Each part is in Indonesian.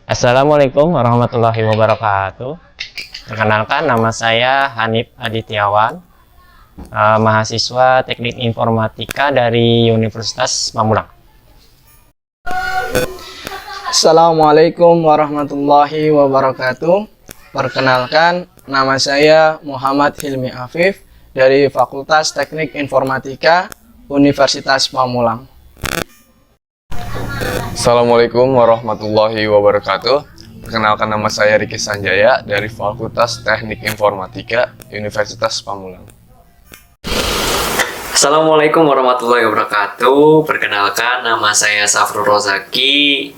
Assalamualaikum warahmatullahi wabarakatuh. Perkenalkan, nama saya Hanif Adityawan, mahasiswa Teknik Informatika dari Universitas Pamulang. Assalamualaikum warahmatullahi wabarakatuh. Perkenalkan, nama saya Muhammad Hilmi Afif dari Fakultas Teknik Informatika Universitas Pamulang. Assalamualaikum warahmatullahi wabarakatuh. Perkenalkan, nama saya Riki Sanjaya dari Fakultas Teknik Informatika Universitas Pamulang. Assalamualaikum warahmatullahi wabarakatuh. Perkenalkan, nama saya Safrul Rozaki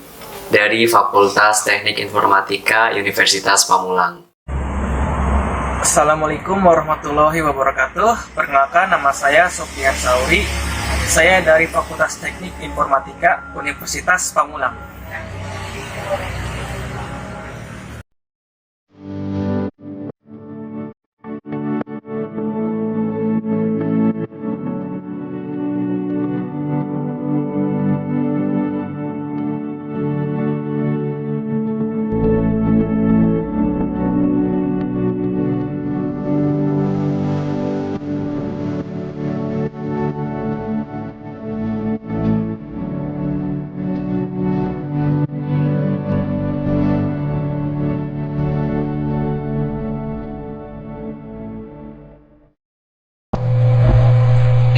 dari Fakultas Teknik Informatika Universitas Pamulang. Assalamualaikum warahmatullahi wabarakatuh. Perkenalkan, nama saya Sofian Sauri. Saya dari Fakultas Teknik Informatika Universitas Pamulang.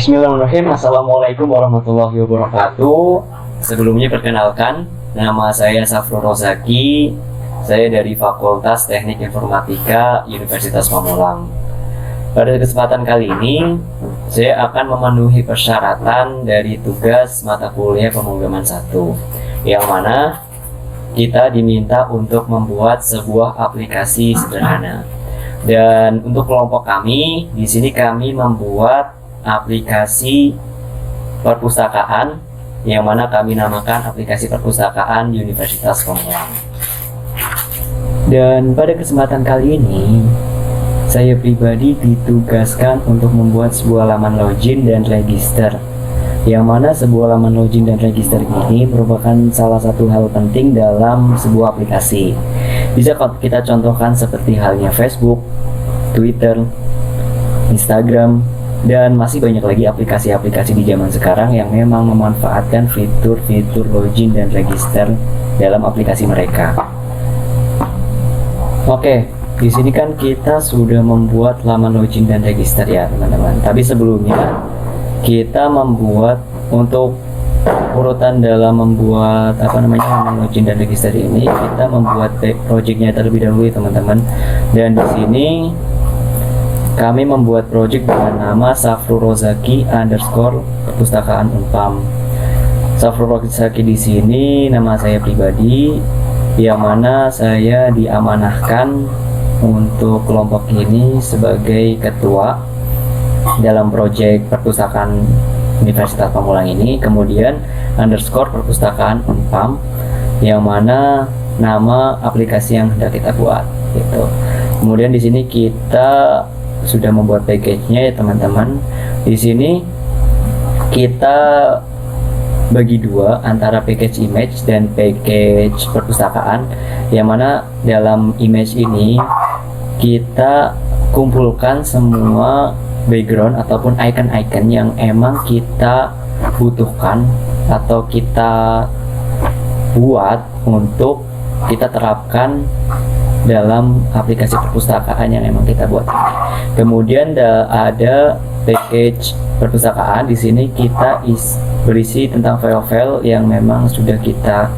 Bismillahirrahmanirrahim. Assalamualaikum warahmatullahi wabarakatuh. Sebelumnya perkenalkan, nama saya Safrul Rozaki. Saya dari Fakultas Teknik Informatika Universitas Pamulang. Pada kesempatan kali ini, saya akan memenuhi persyaratan dari tugas mata kuliah pemrograman 1, yang mana kita diminta untuk membuat sebuah aplikasi sederhana. Dan untuk kelompok kami, di sini kami membuat aplikasi perpustakaan yang mana kami namakan aplikasi perpustakaan Universitas Pamulang. Dan pada kesempatan kali ini, saya pribadi ditugaskan untuk membuat sebuah laman login dan register, yang mana sebuah laman login dan register ini merupakan salah satu hal penting dalam sebuah aplikasi. Bisa kita contohkan seperti halnya Facebook, Twitter, Instagram, dan masih banyak lagi aplikasi-aplikasi di zaman sekarang yang memang memanfaatkan fitur-fitur login dan register dalam aplikasi mereka. Oke, di sini kan kita sudah membuat laman login dan register ya teman-teman. Tapi sebelumnya kita membuat untuk urutan dalam membuat laman login dan register ini, kita membuat projectnya terlebih dahulu ya teman-teman. Dan di sini kami membuat project dengan nama Safrul Rozaki _ perpustakaan Unpam. Safrul Rozaki di sini nama saya pribadi, yang mana saya diamanahkan untuk kelompok ini sebagai ketua dalam project perpustakaan Universitas Pamulang ini. Kemudian _ perpustakaan Unpam, yang mana nama aplikasi yang hendak kita buat gitu. Kemudian di sini kita sudah membuat package-nya ya teman-teman. Di sini kita bagi dua antara package image dan package perpustakaan, yang mana dalam image ini kita kumpulkan semua background ataupun icon-icon yang emang kita butuhkan atau kita buat untuk kita terapkan dalam aplikasi perpustakaan yang emang kita buat. Kemudian ada package perpustakaan. Di sini kita berisi tentang file-file yang memang sudah kita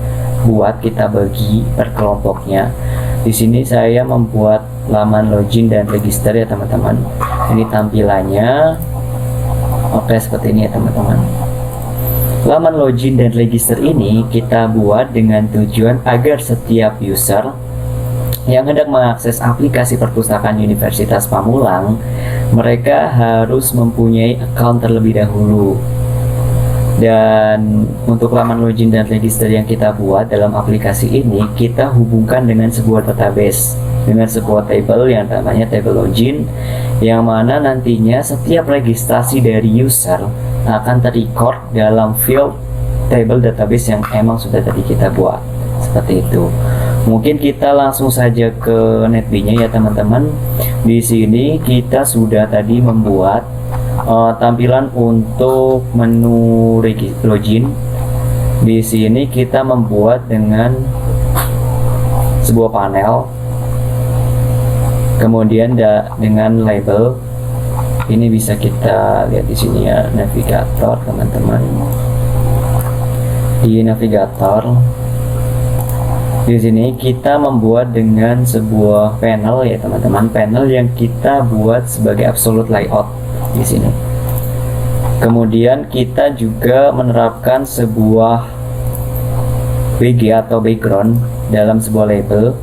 buat, kita bagi per kelompoknya. Di sini saya membuat laman login dan register ya teman-teman. Ini tampilannya. Oke, seperti ini ya teman-teman. Laman login dan register ini kita buat dengan tujuan agar setiap user yang hendak mengakses aplikasi perpustakaan Universitas Pamulang, mereka harus mempunyai account terlebih dahulu. Dan untuk laman login dan register yang kita buat dalam aplikasi ini, kita hubungkan dengan sebuah database, dengan sebuah table yang namanya table login, yang mana nantinya setiap registrasi dari user akan terrecord dalam field table database yang emang sudah tadi kita buat. Seperti itu. Mungkin kita langsung saja ke NetBee-nya ya teman-teman. Di sini kita sudah tadi membuat tampilan untuk menu login. Di sini kita membuat dengan sebuah panel, kemudian dengan label. Ini bisa kita lihat di sini ya, navigator teman-teman. Di navigator, di sini kita membuat dengan sebuah panel ya teman-teman, panel yang kita buat sebagai absolute layout di sini. Kemudian kita juga menerapkan sebuah BG atau background dalam sebuah label.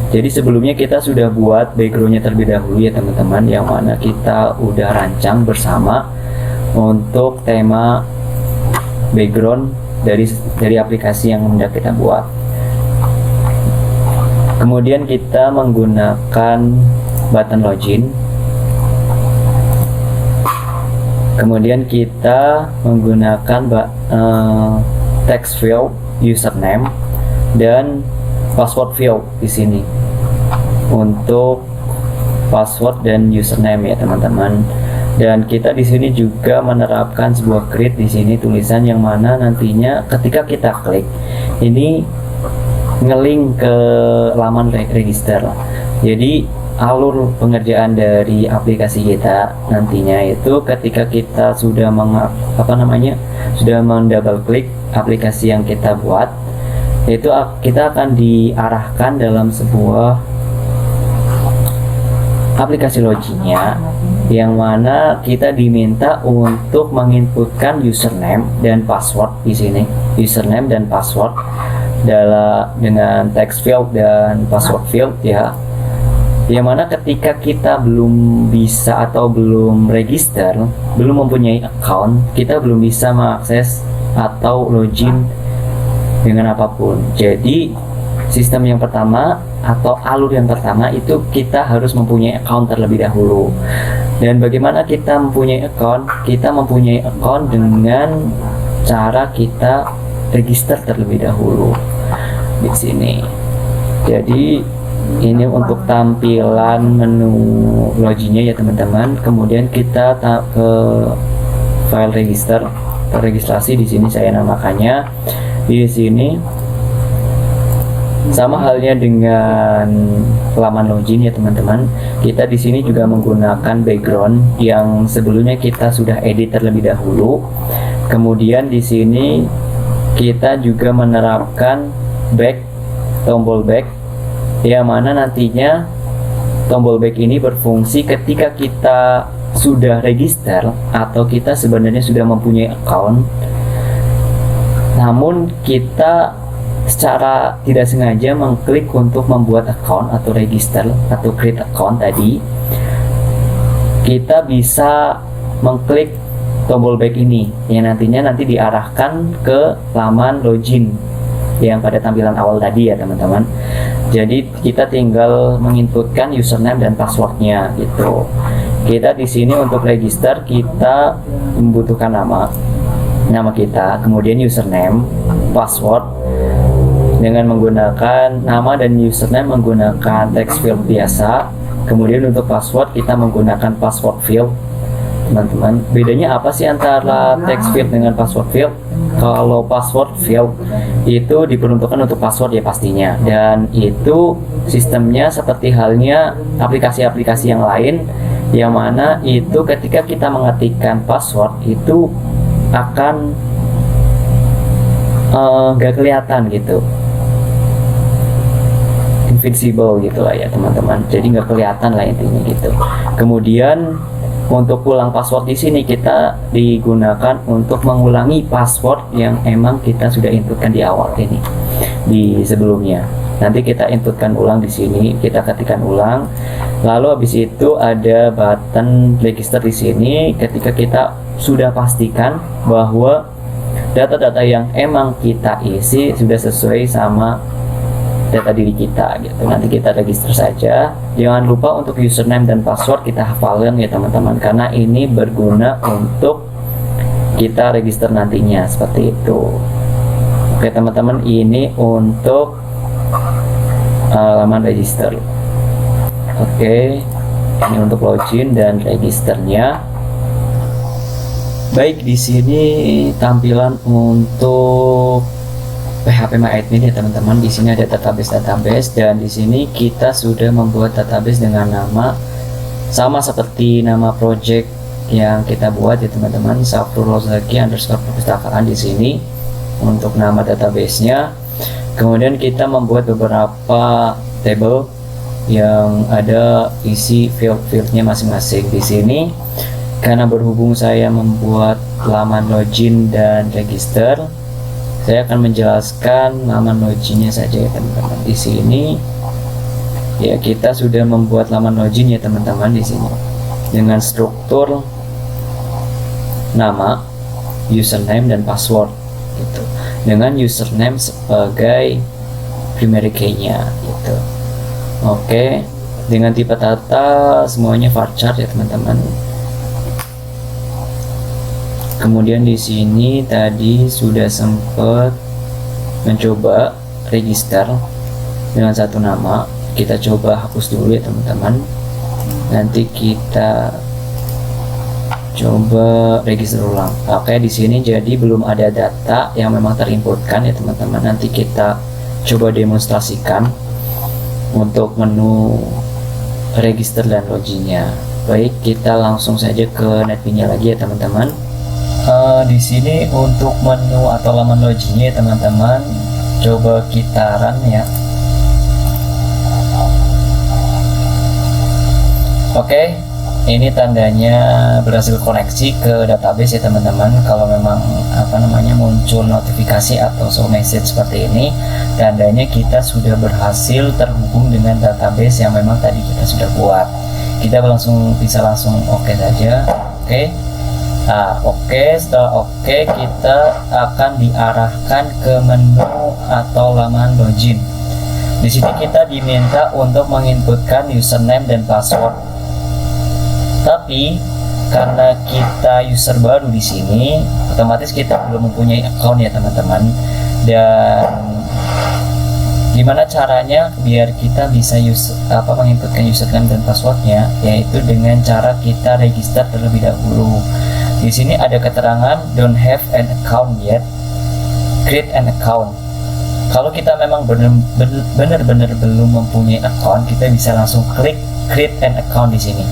Jadi sebelumnya kita sudah buat backgroundnya terlebih dahulu ya teman-teman, yang mana kita udah rancang bersama untuk tema background dari aplikasi yang hendak kita buat. Kemudian kita menggunakan button login. Kemudian kita menggunakan text field username dan password field di sini untuk password dan username ya teman-teman. Dan kita di sini juga menerapkan sebuah grid di sini, tulisan yang mana nantinya ketika kita klik ini ngelink ke laman register. Jadi alur pengerjaan dari aplikasi kita nantinya itu ketika kita sudah sudah mendouble klik aplikasi yang kita buat, itu kita akan diarahkan dalam sebuah aplikasi loginnya, yang mana kita diminta untuk menginputkan username dan password di sini, username dan password dengan text field dan password field ya. Yang mana ketika kita belum bisa atau belum register, belum mempunyai account, kita belum bisa mengakses atau login dengan apapun. Jadi sistem yang pertama atau alur yang pertama itu kita harus mempunyai account terlebih dahulu. Dan bagaimana kita mempunyai account? Kita mempunyai account dengan cara kita register terlebih dahulu di sini. Jadi ini untuk tampilan menu loginnya ya teman-teman. Kemudian kita ke file register, registrasi di sini saya namakannya. Di sini sama halnya dengan laman login ya teman-teman. Kita di sini juga menggunakan background yang sebelumnya kita sudah edit terlebih dahulu. Kemudian di sini kita juga menerapkan tombol back, yang mana nantinya tombol back ini berfungsi ketika kita sudah register atau kita sebenarnya sudah mempunyai account, namun kita secara tidak sengaja mengklik untuk membuat account atau register atau create account tadi, kita bisa mengklik tombol back ini yang nantinya diarahkan ke laman login yang pada tampilan awal tadi ya teman-teman. Jadi kita tinggal menginputkan username dan passwordnya gitu. Kita di sini untuk register kita membutuhkan nama kita, kemudian username, password dengan menggunakan nama dan username menggunakan text field biasa. Kemudian untuk password kita menggunakan password field. Teman-teman, bedanya apa sih antara text field dengan password field? Kalau password field itu diperuntukkan untuk password ya pastinya, dan itu sistemnya seperti halnya aplikasi-aplikasi yang lain, yang mana itu ketika kita mengetikkan password itu akan gak kelihatan gitu, invisible gitu lah ya teman-teman. Jadi nggak kelihatan lah intinya gitu. Kemudian untuk ulang password di sini kita digunakan untuk mengulangi password yang emang kita sudah inputkan di awal ini di sebelumnya. Nanti kita inputkan ulang di sini, kita ketikkan ulang. Lalu habis itu ada button register di sini. Ketika kita sudah pastikan bahwa data-data yang emang kita isi sudah sesuai sama data diri kita gitu, nanti kita register saja. Jangan lupa untuk username dan password kita hafalkan ya teman-teman, karena ini berguna untuk kita register nantinya seperti itu. Oke teman-teman, ini untuk laman register. Oke, ini untuk login dan registernya. Baik, di sini tampilan untuk PHP MyAdmin ya teman-teman. Di sini ada database dan di sini kita sudah membuat database dengan nama sama seperti nama project yang kita buat ya teman-teman, Safrul_Rozaki_perpustakaan di sini untuk nama databasenya. Kemudian kita membuat beberapa table yang ada isi field-fieldnya masing-masing di sini. Karena berhubung saya membuat laman login dan register, saya akan menjelaskan laman loginnya saja ya teman-teman. Di sini ya kita sudah membuat laman login ya teman-teman di sini dengan struktur nama, username dan password gitu. Dengan username sebagai primary key-nya gitu. Oke, dengan tipe data semuanya varchar ya teman-teman. Kemudian di sini tadi sudah sempat mencoba register dengan satu nama. Kita coba hapus dulu ya teman-teman. Nanti kita coba register ulang. Oke, di sini jadi belum ada data yang memang terinputkan ya teman-teman. Nanti kita coba demonstrasikan untuk menu register dan loginnya. Baik, kita langsung saja ke NetBeans-nya lagi ya teman-teman. Di sini untuk menu atau laman loginnya teman-teman, coba kita run ya. Oke, ini tandanya berhasil koneksi ke database ya teman-teman. Kalau memang muncul notifikasi atau show message seperti ini, tandanya kita sudah berhasil terhubung dengan database yang memang tadi kita sudah buat. Kita bisa langsung oke saja. Oke. Nah, setelah kita akan diarahkan ke menu atau laman login. Di sini kita diminta untuk menginputkan username dan password. Tapi karena kita user baru di sini, otomatis kita belum mempunyai account ya teman-teman. Dan gimana caranya biar kita bisa menginputkan username dan passwordnya, yaitu dengan cara kita register terlebih dahulu. Di sini ada keterangan don't have an account yet, create an account. Kalau kita memang benar-benar belum mempunyai account, kita bisa langsung klik create an account di sini.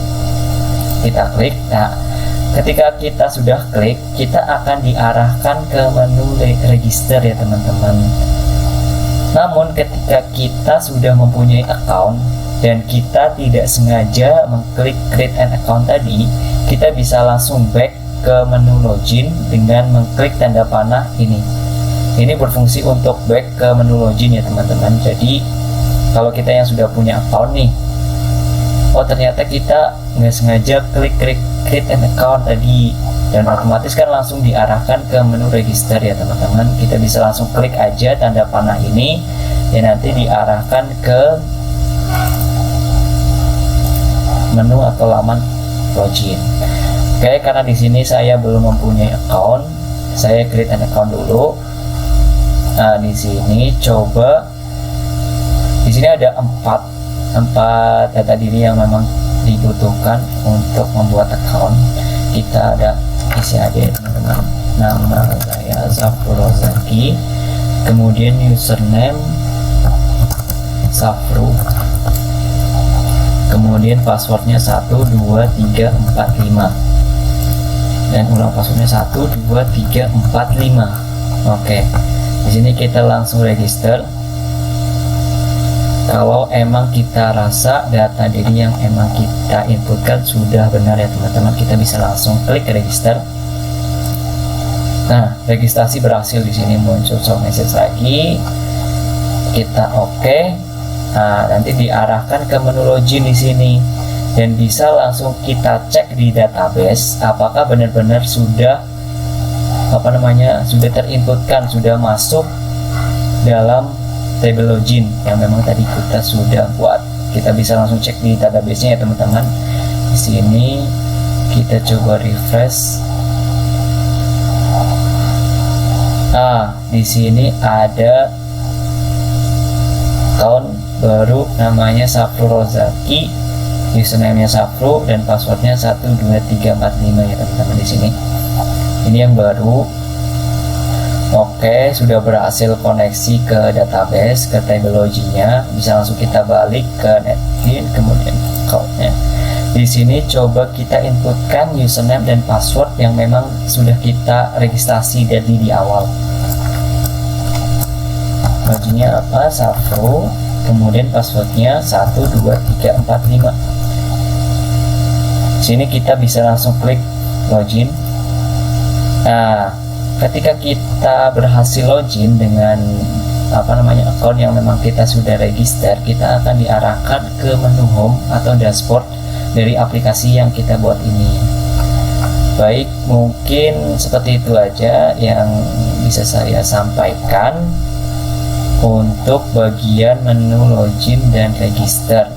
Kita klik. Nah, ketika kita sudah klik, kita akan diarahkan ke menu register ya teman-teman. Namun ketika kita sudah mempunyai account dan kita tidak sengaja mengklik create an account tadi, kita bisa langsung back ke menu login dengan mengklik tanda panah ini. Ini berfungsi untuk back ke menu login ya teman-teman. Jadi kalau kita yang sudah punya account nih, ternyata kita nggak sengaja klik create an account tadi, dan otomatis kan langsung diarahkan ke menu register ya teman-teman. Kita bisa langsung klik aja tanda panah ini, dan nanti diarahkan ke menu atau laman login. Oke, karena di sini saya belum mempunyai account, saya create an account dulu. Nah, di sini coba, di sini ada empat data diri yang memang dibutuhkan untuk membuat account. Kita ada isi aja teman-teman. Nama saya Safrul Rozaki, kemudian username Safru, kemudian passwordnya 12345. Dan ulang passwordnya 12345. Oke, di sini kita langsung register. Kalau emang kita rasa data diri yang emang kita inputkan sudah benar ya teman-teman, kita bisa langsung klik register. Nah, registrasi berhasil. Di sini muncul show message lagi. Kita oke. Nah, nanti diarahkan ke menu login di sini. Dan bisa langsung kita cek di database apakah benar-benar sudah sudah terinputkan, sudah masuk dalam table login yang memang tadi kita sudah buat. Kita bisa langsung cek di database-nya ya teman-teman. Di sini kita coba refresh. Nah, di sini ada account baru namanya Safru Rozaki, username-nya Safru dan passwordnya 12345 ya teman-teman di sini. Ini yang baru. Oke, sudah berhasil koneksi ke database, ke table login-nya. Bisa langsung kita balik ke NetBean, kemudian account-nya. Di sini coba kita inputkan username dan password yang memang sudah kita registrasi dari di awal. Loginnya apa? Safru, kemudian passwordnya 12345. Sini kita bisa langsung klik login. Nah, ketika kita berhasil login dengan account yang memang kita sudah register, kita akan diarahkan ke menu home atau dashboard dari aplikasi yang kita buat ini. Baik, mungkin seperti itu aja yang bisa saya sampaikan untuk bagian menu login dan register.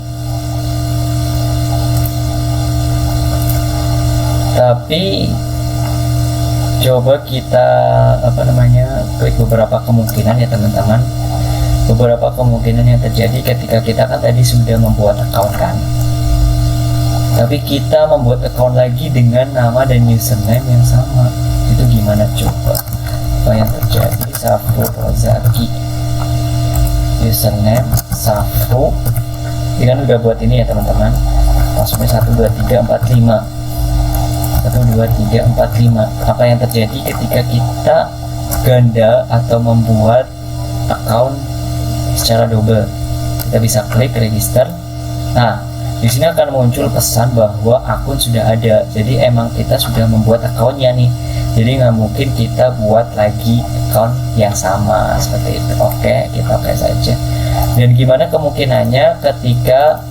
Tapi coba kita klik beberapa kemungkinan ya teman-teman. Beberapa kemungkinan yang terjadi ketika kita kan tadi sudah membuat account kan, tapi kita membuat account lagi dengan nama dan username yang sama. Itu gimana coba? Apa yang terjadi? Safru Rozaki, username Safru. Ini kan udah buat ini ya teman-teman. Passwordnya 12345. 12345. Apa yang terjadi ketika kita ganda atau membuat account secara double? Kita bisa klik register. Nah, di sini akan muncul pesan bahwa akun sudah ada. Jadi emang kita sudah membuat akunnya nih. Jadi nggak mungkin kita buat lagi account yang sama seperti itu. Oke, kita oke saja. Dan gimana kemungkinannya ketika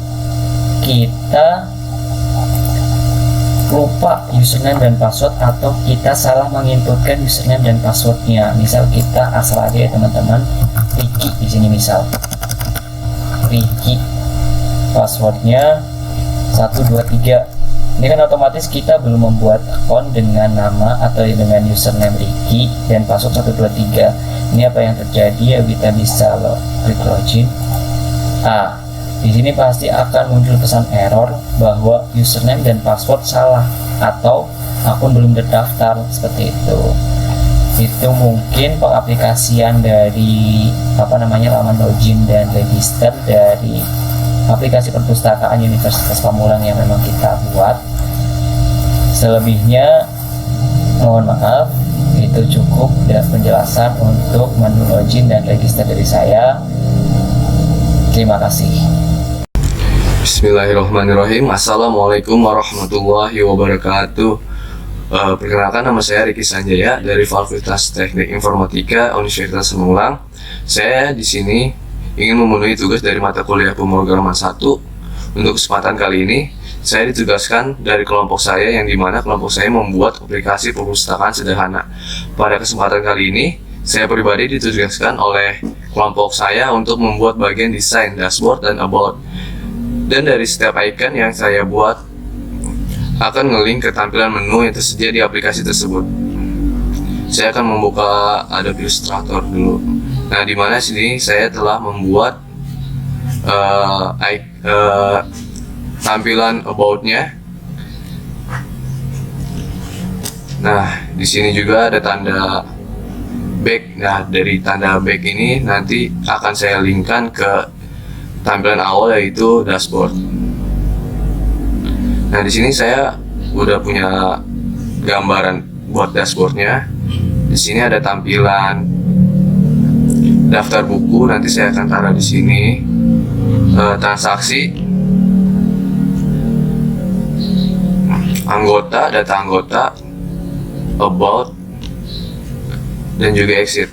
kita lupa username dan password atau kita salah menginputkan username dan passwordnya? Misal kita asal aja ya teman-teman, Ricky di sini misal. Ricky, passwordnya 123. Ini kan otomatis kita belum membuat akun dengan nama atau dengan username Ricky dan password 123. Ini apa yang terjadi ya, kita bisa klik login. Di sini pasti akan muncul pesan error bahwa username dan password salah atau akun belum terdaftar seperti itu. Itu mungkin pengaplikasian dari laman login dan register dari aplikasi perpustakaan Universitas Pamulang yang memang kita buat. Selebihnya mohon maaf, itu cukup dan penjelasan untuk menu login dan register dari saya. Terima kasih. Bismillahirrahmanirrahim. Assalamualaikum warahmatullahi wabarakatuh. Perkenalkan, nama saya Ricky Sanjaya dari Fakultas Teknik Informatika Universitas Pamulang. Saya di sini ingin memenuhi tugas dari mata kuliah pemrograman 1. Untuk kesempatan kali ini, saya ditugaskan dari kelompok saya yang dimana kelompok saya membuat aplikasi perpustakaan sederhana. Pada kesempatan kali ini, saya pribadi ditugaskan oleh kelompok saya untuk membuat bagian desain, dashboard, dan about. Dan dari setiap icon yang saya buat akan nge-link ke tampilan menu yang tersedia di aplikasi tersebut. Saya akan membuka Adobe Illustrator dulu. Nah, di mana sini saya telah membuat tampilan about-nya. Nah, di sini juga ada tanda back. Nah, dari tanda back ini nanti akan saya linkkan ke tampilan awal, yaitu dashboard. Nah, di sini saya udah punya gambaran buat dashboardnya. Di sini ada tampilan daftar buku, nanti saya akan taruh di sini. Transaksi, anggota, data anggota, about, dan juga exit.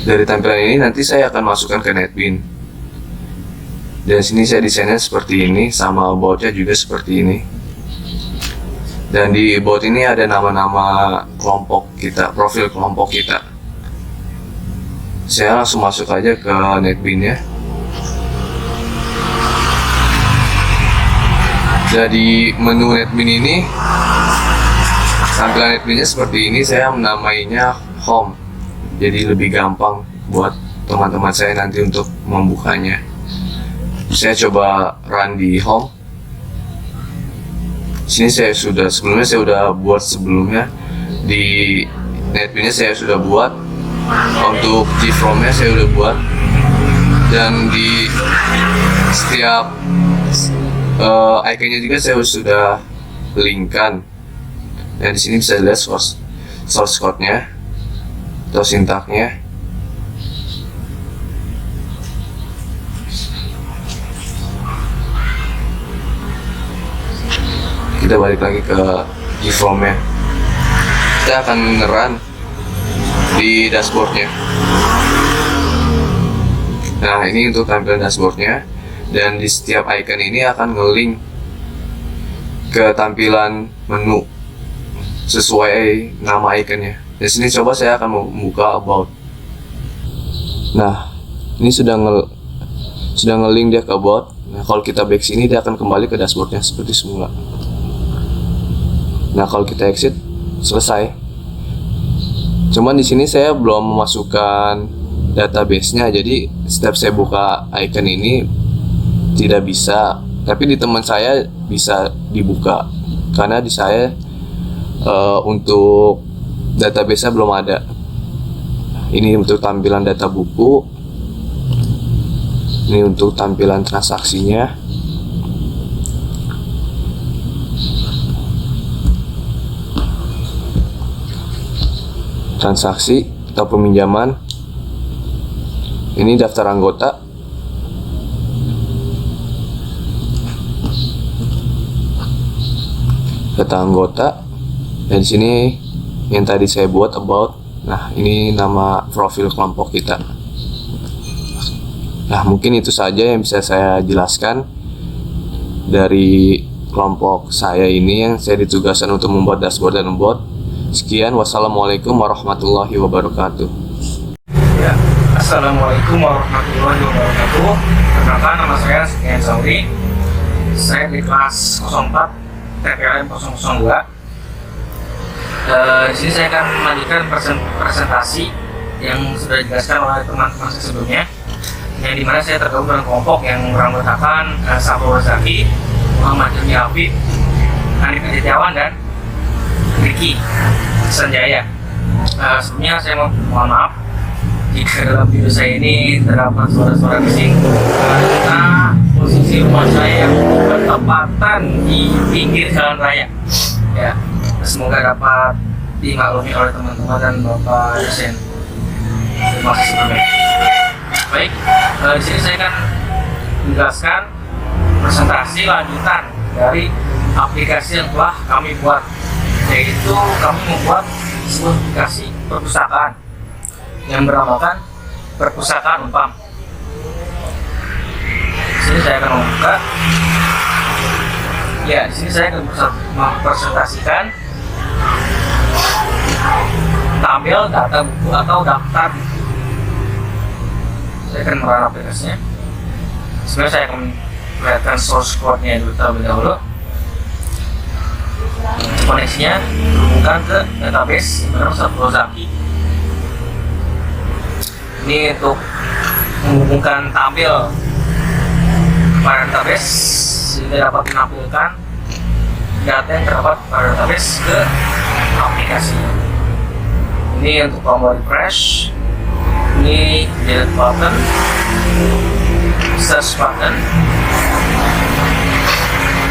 Dari tampilan ini nanti saya akan masukkan ke NetBean. Dan sini saya desainnya seperti ini, sama about-nya juga seperti ini. Dan di about ini ada nama-nama kelompok kita, profil kelompok kita. Saya langsung masuk aja ke NetBean-nya. Jadi menu NetBean ini, tampilan NetBean-nya seperti ini. Saya menamainya home, jadi lebih gampang buat teman-teman saya nanti untuk membukanya. Saya coba run di home. Sini saya sudah buat sebelumnya di NetBeans saya sudah buat, untuk GFrom-nya saya sudah buat, dan di setiap iconnya juga saya sudah linkkan. Dan di sini bisa lihat source code-nya atau sintaknya. Kita balik lagi ke GFrom-nya. Kita akan nge-run di dashboardnya. Nah, ini untuk tampilan dashboardnya, dan di setiap icon ini akan nge-link ke tampilan menu sesuai nama iconnya. Di sini coba saya akan membuka about. Nah, ini sudah nge-link dia ke about. Nah, kalau kita back sini dia akan kembali ke dashboardnya seperti semula. Nah, kalau kita exit, selesai. Cuman di sini saya belum memasukkan database-nya, jadi setiap saya buka icon ini tidak bisa. Tapi di teman saya bisa dibuka, karena di saya untuk database-nya belum ada. Ini untuk tampilan data buku, ini untuk tampilan transaksinya. Transaksi atau peminjaman. Ini daftar anggota. Data anggota. Dan di sini yang tadi saya buat about. Nah, ini nama profil kelompok kita. Nah, mungkin itu saja yang bisa saya jelaskan dari kelompok saya ini yang saya ditugaskan untuk membuat dashboard dan bot. Sekian, wassalamualaikum warahmatullahi wabarakatuh. Ya, assalamualaikum warahmatullahi wabarakatuh. Perkenalkan, nama saya Sofyan Sauri. Saya di kelas 04 TPLN 002. Di sini saya akan melanjutkan presentasi yang sudah dijelaskan oleh teman-teman sebelumnya, yang dimana saya tergabung dengan kelompok yang beranggotakan Sahrul Zaki, Muhammad Hilmi Afif, Hanif Adityawan, dan Ricky Sanjaya. Sebelumnya saya mohon maaf jika dalam video saya ini terdapat suara-suara bising, karena posisi rumah saya yang bertepatan di pinggir jalan raya. Ya, semoga dapat dimaklumi oleh teman-teman dan Bapak dosen. Terima kasih sebelumnya. Baik, di sini saya akan menjelaskan presentasi lanjutan dari aplikasi yang telah kami buat, yaitu kami membuat sebuah aplikasi perpustakaan yang bernamakan Perpustakaan Umpam. Di sini saya akan membuka. Ya, di sini saya akan mempresentasikan tabel data buku atau daftar buku. Saya akan merun aplikasinya. Sebenarnya saya akan melihatkan source code-nya terlebih dahulu. Koneksinya berhubungkan ke database bernama Sahrul Zaki. Ini untuk menghubungkan tabel pada database sehingga dapat menampilkan data yang terdapat pada database ke aplikasi. Ini untuk tombol refresh, ini delete button, search button,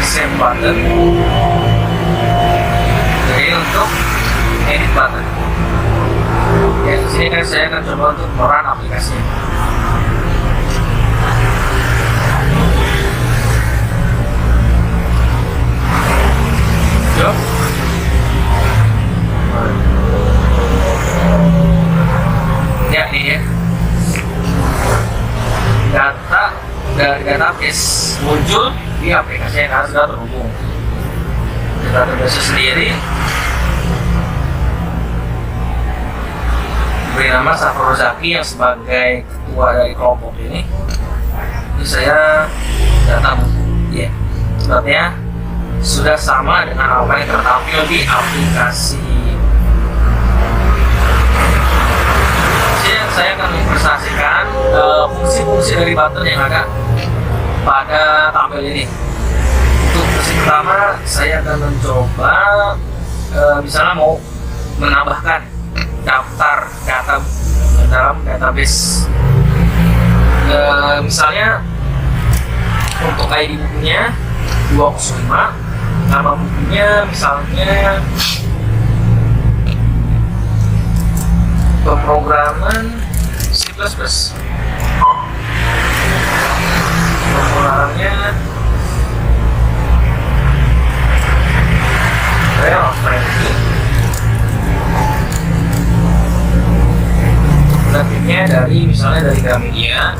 save button. Jadi untuk edit button. Ya, di sini kan saya akan coba untuk merun aplikasinya. Yuk. Ya, ini ya. Data dari database muncul di aplikasi yang harus sudah terhubung. Database sendiri beri nama Sahrul Zaki yang sebagai ketua dari kelompok ini. Ini saya data buku, ya. Sebenarnya sudah sama dengan apa yang tertampil di aplikasi. Saya akan mempresentasikan dari button yang ada pada tabel ini. Untuk versi pertama, saya akan mencoba misalnya mau menambahkan daftar data dalam database. Misalnya untuk ID bukunya 205, nama bukunya misalnya pemrograman C++. Pemrogramannya Real Friendly. Grafiknya dari misalnya dari Gramedia.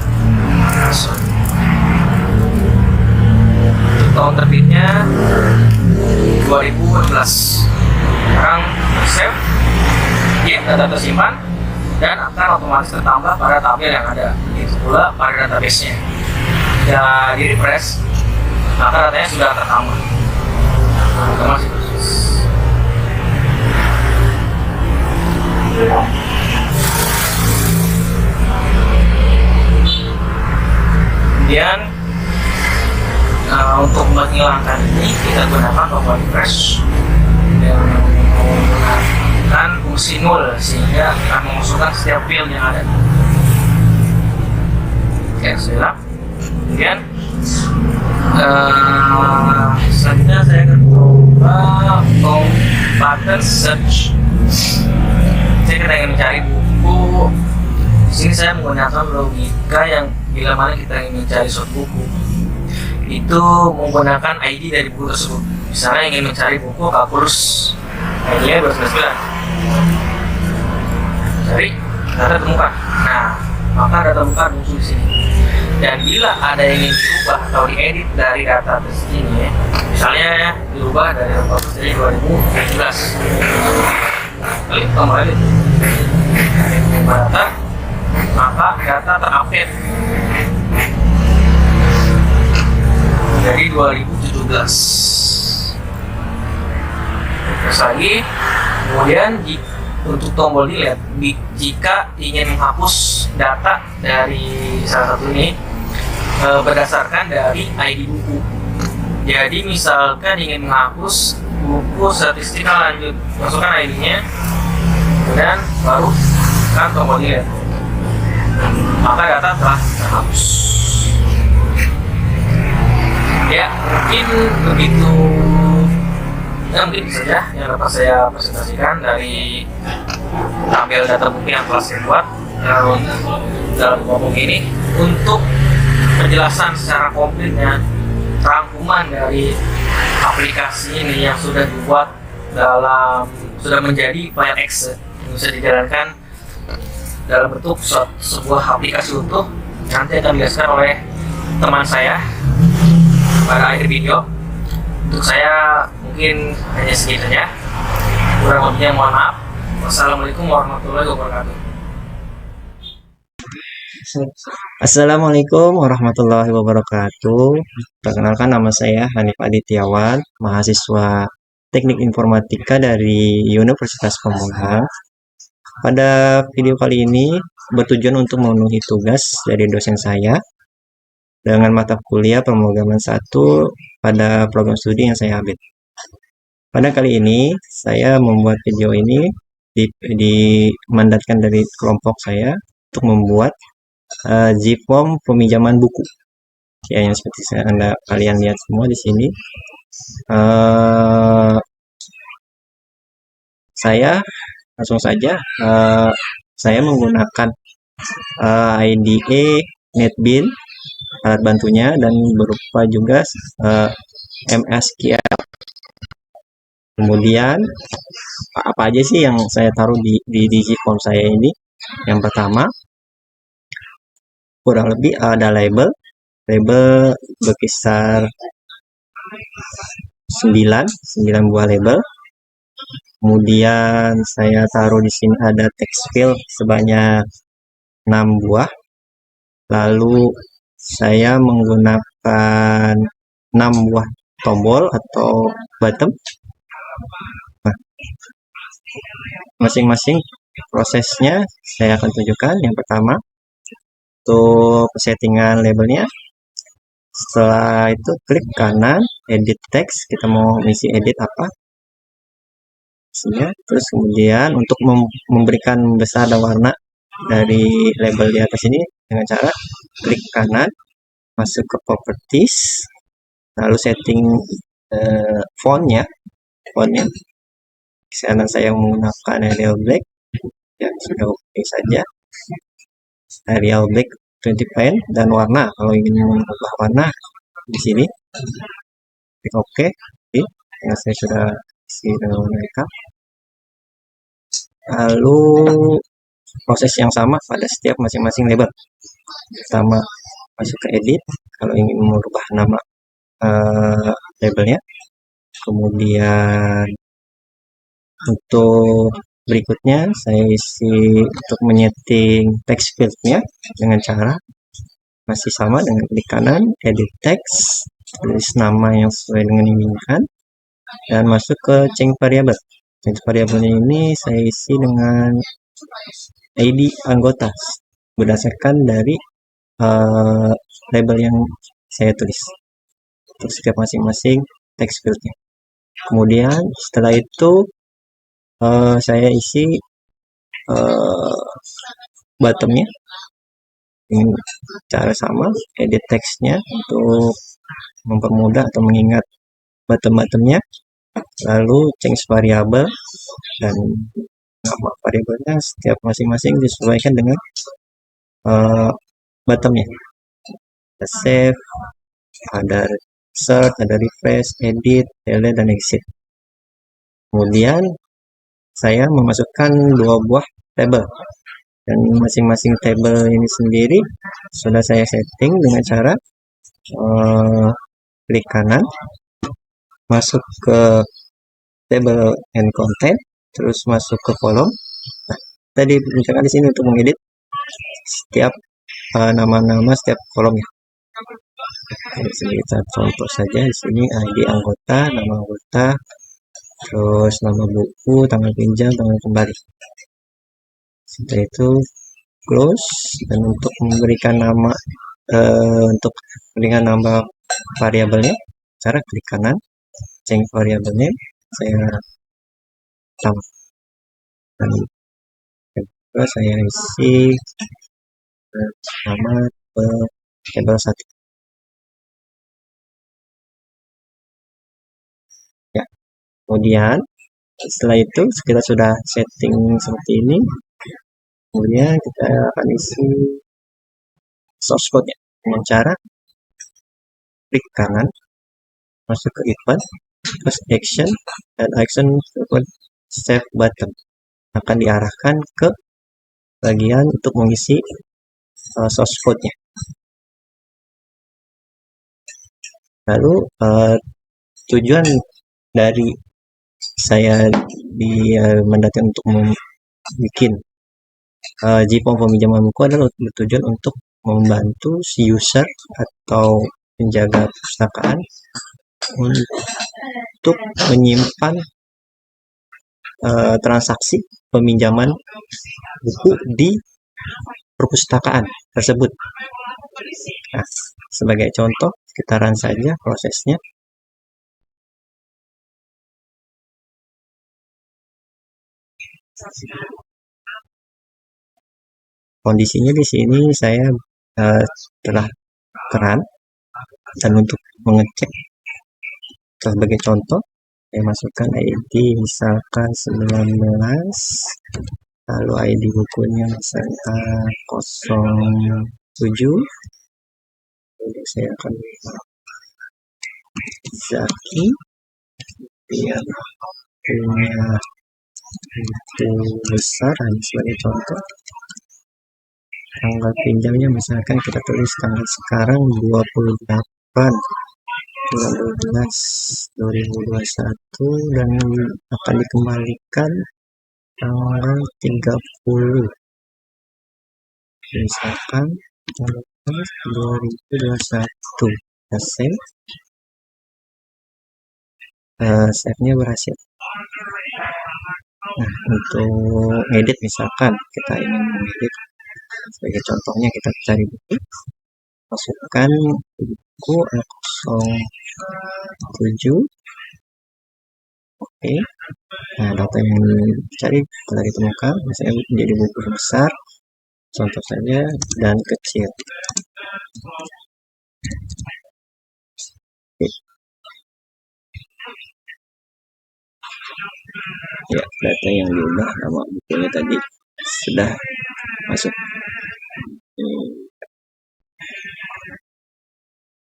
Tahun terbitnya 2014. Sekarang save, ya, data tersimpan dan akan otomatis tertambah pada tabel yang ada. Itu pula pada database-nya. Ya, di refresh, maka datanya sudah tertambah. Kita masih proses. Kemudian untuk menghilangkan ini kita gunakan tombol refresh yang menggunakan fungsi 0 sehingga akan memasukkan setiap field yang ada. Oke, sudah. Kemudian selanjutnya saya akan coba button search. Saya ingin mencari buku. Di sini saya menggunakan logika yang bila mana kita ingin mencari suatu buku, itu menggunakan ID dari buku tersebut. Misalnya ingin mencari buku Kalkulus, ID-nya 219. Cari, data temukan. Nah, maka data temukan muncul di sini. Dan bila ada yang ingin diubah atau diedit dari data ini, misalnya diubah dari 14 dari 2017, klik tombol edit, data, maka data terupdate dari 2017. Terus lagi, kemudian untuk tombol delete, jika ingin menghapus data dari salah satu ini berdasarkan dari ID buku. Jadi misalkan ingin menghapus buku statistika lanjut, masukkan ID-nya, dan baru kan tombol delete, maka data telah terhapus. Ya, mungkin begitu. Mungkin saja yang dapat saya presentasikan dari tabel data buku yang telah saya buat dalam kelompok ini. Untuk penjelasan secara komplitnya, rangkuman dari aplikasi ini yang sudah dibuat sudah menjadi file Excel yang bisa dijalankan dalam bentuk sebuah aplikasi utuh, nanti akan dijelaskan oleh teman saya pada akhir video. Untuk saya mungkin hanya segitu saja. Kurang lebihnya mohon maaf. Wassalamualaikum warahmatullahi wabarakatuh. Assalamualaikum warahmatullahi wabarakatuh. Perkenalkan, nama saya Hanif Adityawan, mahasiswa Teknik Informatika dari Universitas Pamulang. Pada video kali ini bertujuan untuk memenuhi tugas dari dosen saya dengan mata kuliah pemrograman 1 pada program studi yang saya ambil. Pada kali ini saya membuat video ini dimandatkan dari kelompok saya untuk membuat JIPOM peminjaman buku. Ya, yang seperti kalian lihat semua di sini. Saya langsung saja saya menggunakan IDE NetBeans alat bantunya dan berupa juga MSQL. Kemudian apa aja sih yang saya taruh di JIPOM saya ini? Yang pertama, kurang lebih ada label berkisar 9 buah label. Kemudian saya taruh di sini ada text field sebanyak 6 buah. Lalu saya menggunakan 6 buah tombol atau button. Nah, masing-masing prosesnya saya akan tunjukkan. Yang pertama, untuk settingan labelnya. Setelah itu klik kanan, edit text, kita mau isi edit apa isinya. Terus kemudian untuk memberikan besar dan warna dari label di atas ini dengan cara klik kanan, masuk ke properties, lalu setting fontnya. Sekarang saya menggunakan Arial Black, ya sudah oke saja. Arial Black 20 pen dan warna, kalau ingin mengubah warna di sini klik oke. Karena saya sudah isi dengan warna hitam. Lalu proses yang sama pada setiap masing-masing label. Pertama masuk ke edit kalau ingin merubah nama labelnya. Kemudian untuk berikutnya saya isi untuk menyeting text fieldnya dengan cara masih sama dengan klik kanan, edit text, tulis nama yang sesuai dengan yang diinginkan, dan masuk ke change variable. Change variable ini saya isi dengan ID anggota berdasarkan dari label yang saya tulis untuk setiap masing-masing text fieldnya. Kemudian setelah itu saya isi bottomnya dengan cara sama, edit text-nya untuk mempermudah atau mengingat bottom-bottomnya, lalu change variable, dan nama variabelnya setiap masing-masing disesuaikan dengan bottomnya. Ada save, ada insert, ada refresh, edit, delete, dan exit. Kemudian saya memasukkan 2 buah table, dan masing-masing table ini sendiri sudah saya setting dengan cara klik kanan, masuk ke table and content, terus masuk ke kolom. Nah, tadi misalkan di sini untuk mengedit setiap nama-nama setiap kolomnya. Kita contoh saja di sini ID anggota, nama anggota, terus nama buku, tanggal pinjam, tanggal kembali. Setelah itu close, dan untuk memberikan nama variabelnya, cara klik kanan, change variable name, saya tambah, dan kedua saya isi nama table 1. Ya, kemudian setelah itu kita sudah setting seperti ini. Kemudian kita akan isi source code-nya dengan cara klik kanan, masuk ke event, terus action, dan action save button akan diarahkan ke bagian untuk mengisi source code-nya. Lalu tujuan dari saya mendatang untuk membuat JPOM peminjaman buku adalah bertujuan untuk membantu si user atau penjaga perpustakaan untuk menyimpan transaksi peminjaman buku di perpustakaan tersebut. Nah, sebagai contoh, kita run saja prosesnya. Kondisinya di sini saya telah run, dan untuk mengecek sebagai contoh saya masukkan ID misalkan 19, lalu ID bukunya misalkan 07. Jadi saya akan Zaki, dia punya itu besar, hanya sebagai contoh. Tanggal pinjamnya misalkan kita tulis tanggal sekarang 28 bulan 12 2021, dan akan dikembalikan tanggal 30 misalkan 2021. Save-nya berhasil. Nah, untuk edit misalkan kita ingin mengedit Sebagai contohnya kita cari buku, masukkan buku 07. Oke. Nah, data yang dicari telah ditemukan, misalnya menjadi buku besar, contoh saja, dan kecil. Oke. Ya, data yang diubah, nama bukunya tadi sudah masuk.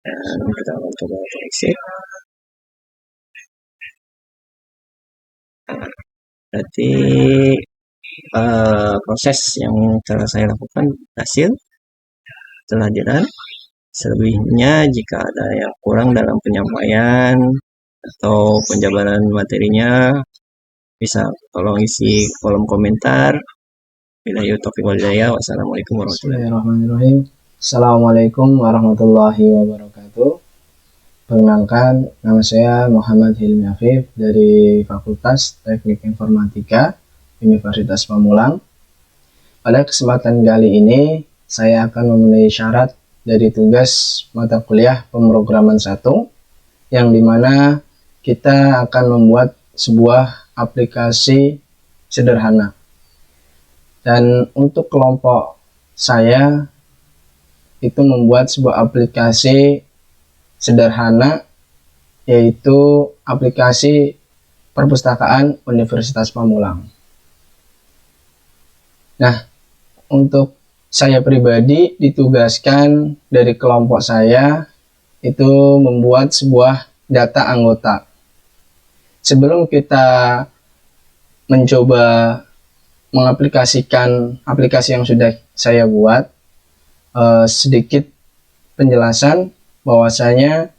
Dan kita akan coba exit. Nah, berarti proses yang telah saya lakukan hasil telah jalan. Selebihnya jika ada yang kurang dalam penyampaian atau penjabaran materinya, bisa tolong isi kolom komentar. Billahi taufiq wal hidayah. Wassalamualaikum warahmatullahi Bismillahirrahmanirrahim. Assalamualaikum warahmatullahi wabarakatuh. Perkenalkan, nama saya Muhammad Hilmi Afif dari Fakultas Teknik Informatika Universitas Pamulang. Pada kesempatan kali ini, saya akan memenuhi syarat dari tugas mata kuliah pemrograman 1, yang dimana kita akan membuat sebuah aplikasi sederhana. Dan untuk kelompok saya itu membuat sebuah aplikasi sederhana, yaitu aplikasi perpustakaan Universitas Pamulang. Nah, untuk saya pribadi ditugaskan dari kelompok saya itu membuat sebuah data anggota. Sebelum kita mencoba mengaplikasikan aplikasi yang sudah saya buat, sedikit penjelasan bahwasanya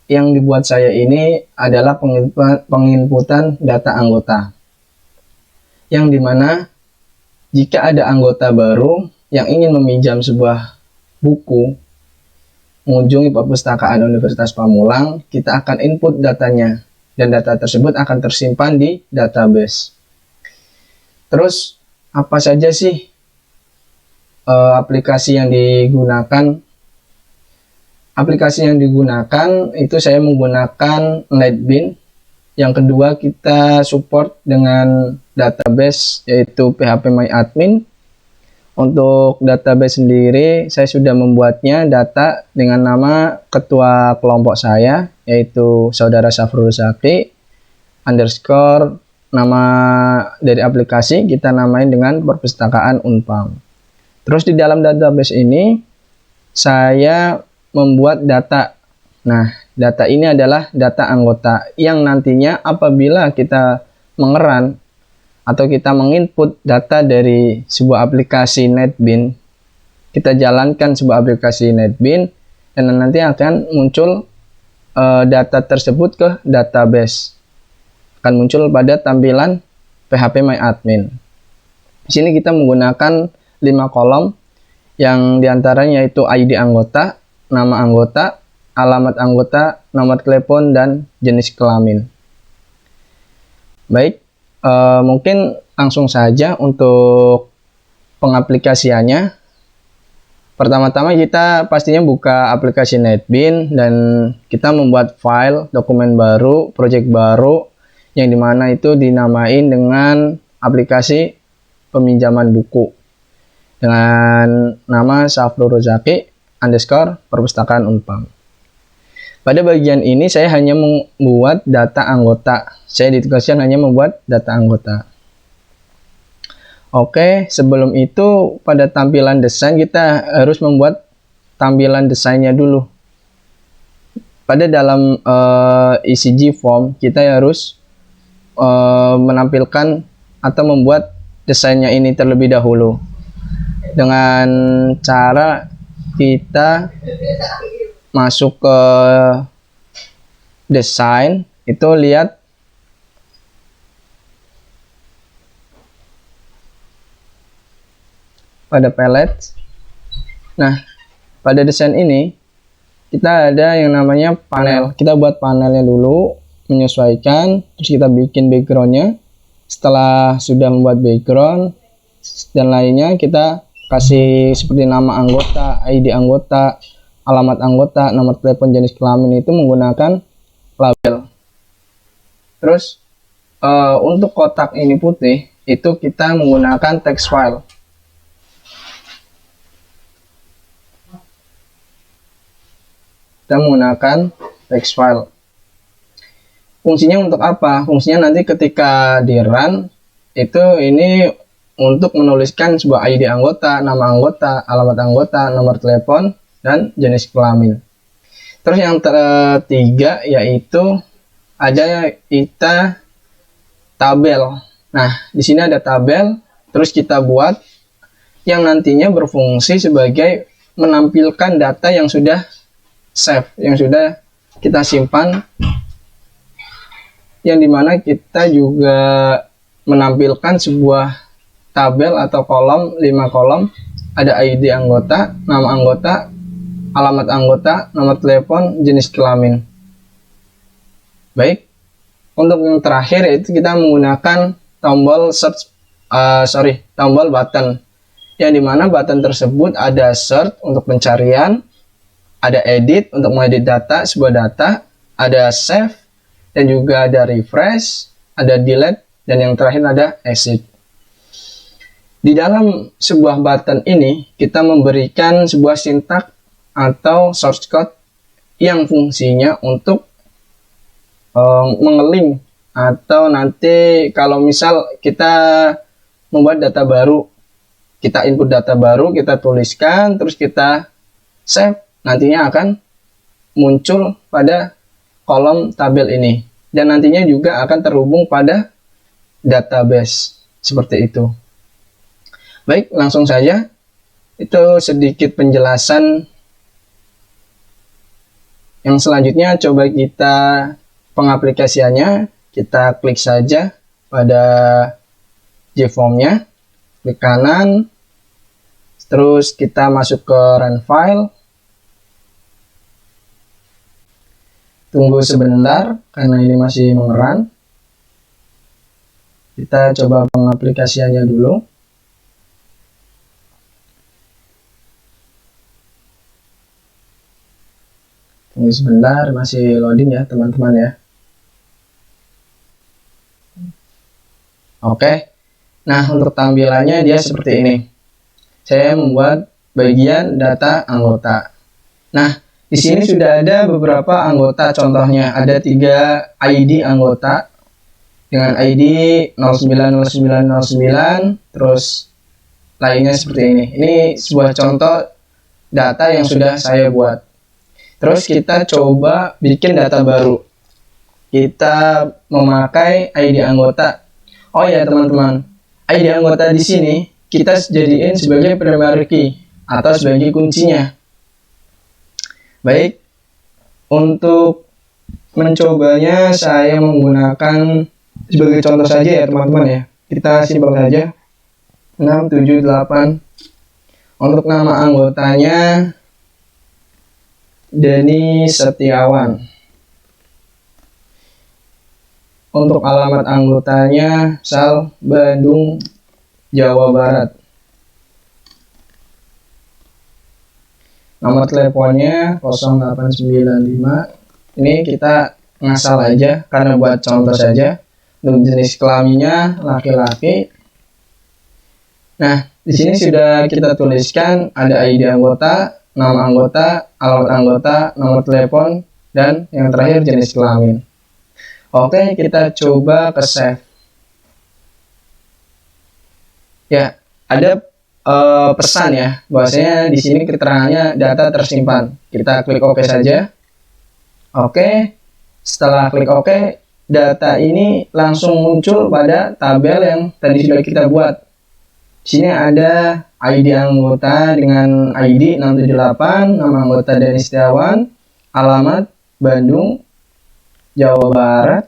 yang dibuat saya ini adalah penginputan data anggota, yang dimana jika ada anggota baru yang ingin meminjam sebuah buku, mengunjungi perpustakaan Universitas Pamulang, kita akan input datanya, dan data tersebut akan tersimpan di database. Terus, apa saja sih aplikasi yang digunakan? Aplikasi yang digunakan itu saya menggunakan NetBeans. Yang kedua, kita support dengan database yaitu PHPMyAdmin. Untuk database sendiri, saya sudah membuatnya data dengan nama ketua kelompok saya, yaitu Saudara Safrul Zaki, underscore nama dari aplikasi kita namain dengan Perpustakaan Unpam. Terus di dalam database ini, saya membuat data. Nah, data ini adalah data anggota yang nantinya apabila kita mengeran atau kita menginput data dari sebuah aplikasi NetBeans, kita jalankan sebuah aplikasi NetBeans, dan nanti akan muncul data tersebut ke database. Akan muncul pada tampilan PHPMyAdmin. Di sini kita menggunakan 5 kolom, yang diantaranya yaitu ID anggota, nama anggota, alamat anggota, nomor telepon, dan jenis kelamin. Baik, mungkin langsung saja untuk pengaplikasiannya. Pertama-tama kita pastinya buka aplikasi NetBeans dan kita membuat file, dokumen baru, project baru, yang dimana itu dinamain dengan aplikasi peminjaman buku dengan nama Safrul Zaki underscore perpustakaan Unpam. Pada bagian ini saya hanya membuat data anggota. Saya ditugaskan hanya membuat data anggota. Oke, sebelum itu pada tampilan desain kita harus membuat tampilan desainnya dulu. Pada dalam ECG form kita harus menampilkan atau membuat desainnya ini terlebih dahulu. Dengan cara kita masuk ke desain, itu lihat pada palette. Nah, pada desain ini kita ada yang namanya panel. Kita buat panelnya dulu, menyesuaikan, terus kita bikin backgroundnya. Setelah sudah membuat background, dan lainnya kita kasih seperti nama anggota, ID anggota, alamat anggota, nomor telepon, jenis kelamin itu menggunakan label. Terus untuk kotak ini putih itu kita menggunakan text file. Kita menggunakan text file. Fungsinya untuk apa? Fungsinya nanti ketika di run itu ini untuk menuliskan sebuah ID anggota, nama anggota, alamat anggota, nomor telepon, dan jenis kelamin. Terus yang ketiga yaitu ada kita tabel. Nah, di sini ada tabel, terus kita buat yang nantinya berfungsi sebagai menampilkan data yang sudah save, yang sudah kita simpan, yang dimana kita juga menampilkan sebuah tabel atau kolom, 5 kolom, ada ID anggota, nama anggota, alamat anggota, nomor telepon, jenis kelamin. Baik, untuk yang terakhir itu kita menggunakan tombol tombol button, yang dimana button tersebut ada search untuk pencarian, ada edit untuk mengedit data, sebuah data, ada save, dan juga ada refresh, ada delete, dan yang terakhir ada exit. Di dalam sebuah button ini, kita memberikan sebuah sintak atau source code yang fungsinya untuk mengeling, atau nanti kalau misal kita membuat data baru, kita input data baru, kita tuliskan, terus kita save, nantinya akan muncul pada kolom tabel ini, dan nantinya juga akan terhubung pada database seperti itu. Baik, langsung saja, itu sedikit penjelasan. Yang selanjutnya coba kita pengaplikasiannya, kita klik saja pada JForm-nya, klik kanan, terus kita masuk ke run file. Tunggu sebentar karena ini masih mengerun. Kita coba pengaplikasiannya dulu. Tunggu sebentar, masih loading ya teman-teman ya. Oke. Nah, untuk tampilannya dia seperti ini. Saya membuat bagian data anggota. Nah, di sini sudah ada beberapa anggota, contohnya ada 3 ID anggota dengan ID 090909, terus lainnya seperti ini. Ini sebuah contoh data yang sudah saya buat. Terus kita coba bikin data baru. Kita memakai ID anggota. Oh ya teman-teman, ID anggota di sini kita jadiin sebagai primary key atau sebagai kuncinya. Baik, untuk mencobanya saya menggunakan sebagai contoh saja ya teman-teman ya. Kita simpel saja 678. Untuk nama anggotanya Denny Setiawan. Untuk alamat anggotanya Sal Bandung, Jawa Barat. Nomor teleponnya 0895. Ini kita ngasal aja karena buat contoh saja. Untuk jenis kelaminnya laki-laki. Nah, di sini sudah kita tuliskan ada ID anggota, nama anggota, alamat anggota, nomor telepon, dan yang terakhir jenis kelamin. Oke, kita coba ke save. Ya, ada pesan ya, bahwasanya di sini keterangannya data tersimpan. Kita klik OK saja. Oke, setelah klik OK, data ini langsung muncul pada tabel yang tadi sudah kita buat. Di sini ada ID anggota dengan ID 678, nama anggota Denny Setiawan, alamat Bandung, Jawa Barat,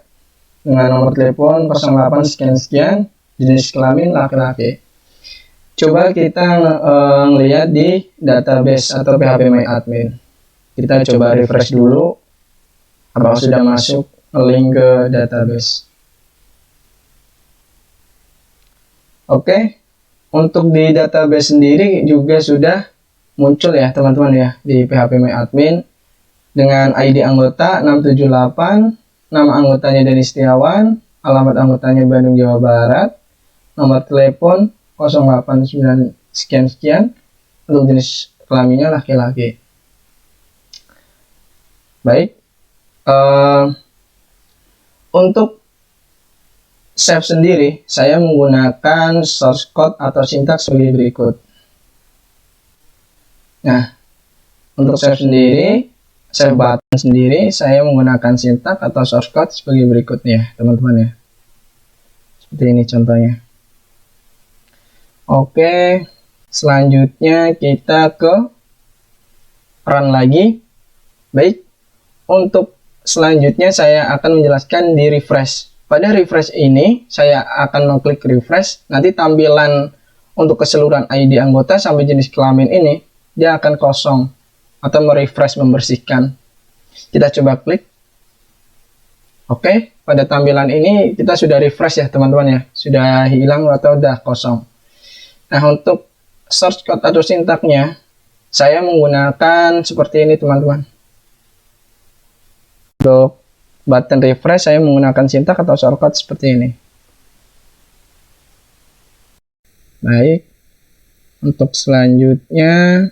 dengan nomor telepon 08 sekian-sekian, jenis kelamin laki-laki. Coba kita ngelihat di database atau PHPMyAdmin. Kita coba refresh dulu, apakah sudah masuk link ke database. Oke, untuk di database sendiri juga sudah muncul ya teman-teman ya di phpMyAdmin dengan ID anggota 678, nama anggotanya Denny Setiawan, alamat anggotanya Bandung Jawa Barat, nomor telepon 089 sekian-sekian, untuk jenis kelaminnya laki-laki. Baik, untuk save sendiri, saya menggunakan source code atau sintaks sebagai berikut. Nah, untuk save sendiri, save button sendiri, saya menggunakan sintaks atau source code sebagai berikutnya, teman-teman ya. Seperti ini contohnya. Oke, selanjutnya kita ke run lagi. Baik, untuk selanjutnya saya akan menjelaskan di refresh. Pada refresh ini, saya akan mengklik refresh. Nanti tampilan untuk keseluruhan ID anggota sampai jenis kelamin ini, dia akan kosong atau merefresh, membersihkan. Kita coba klik. Oke, pada tampilan ini kita sudah refresh ya teman-teman ya. Sudah hilang atau sudah kosong. Nah, untuk source code atau sintaknya, saya menggunakan seperti ini teman-teman. Untuk button refresh saya menggunakan sintaks atau shortcut seperti ini. Baik. Untuk selanjutnya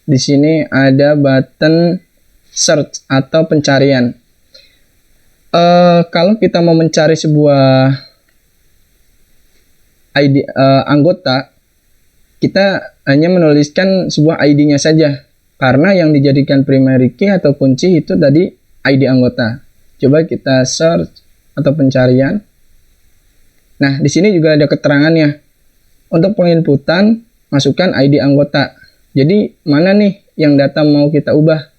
di sini ada button search atau pencarian. Kalau kita mau mencari sebuah ID anggota, kita hanya menuliskan sebuah ID-nya saja. Karena yang dijadikan primary key atau kunci itu tadi ID anggota. Coba kita search atau pencarian. Nah, di sini juga ada keterangannya. Untuk penginputan, masukkan ID anggota. Jadi, mana nih yang data mau kita ubah?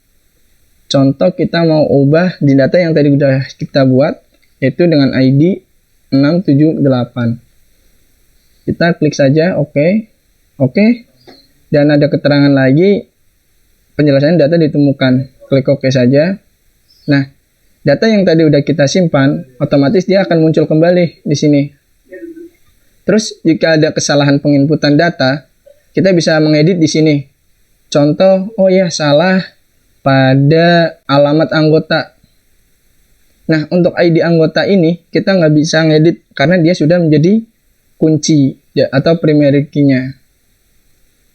Contoh, kita mau ubah di data yang tadi sudah kita buat, yaitu dengan ID 678. Kita klik saja, oke. Dan ada keterangan lagi, penjelasan data ditemukan. Klik oke saja. Nah, data yang tadi udah kita simpan, otomatis dia akan muncul kembali di sini. Terus jika ada kesalahan penginputan data, kita bisa mengedit di sini. Contoh, oh ya salah pada alamat anggota. Nah, untuk ID anggota ini kita nggak bisa ngedit karena dia sudah menjadi kunci atau primary key-nya.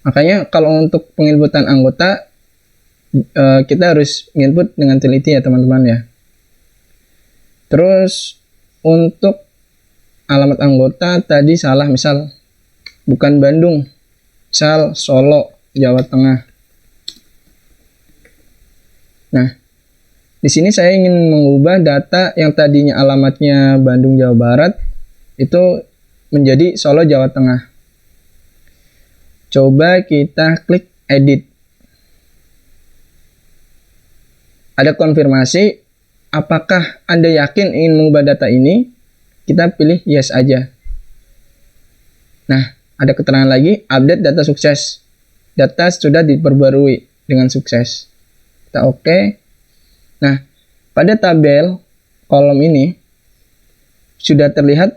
Makanya kalau untuk penginputan anggota, kita harus input dengan teliti ya teman-teman ya. Terus untuk alamat anggota tadi salah, misal bukan Bandung, misal Solo, Jawa Tengah. Nah, di sini saya ingin mengubah data yang tadinya alamatnya Bandung, Jawa Barat itu menjadi Solo, Jawa Tengah. Coba kita klik edit. Ada konfirmasi. Apakah Anda yakin ingin mengubah data ini? Kita pilih yes aja. Nah, ada keterangan lagi, update data sukses. Data sudah diperbarui dengan sukses. Kita oke. Nah, pada tabel kolom ini sudah terlihat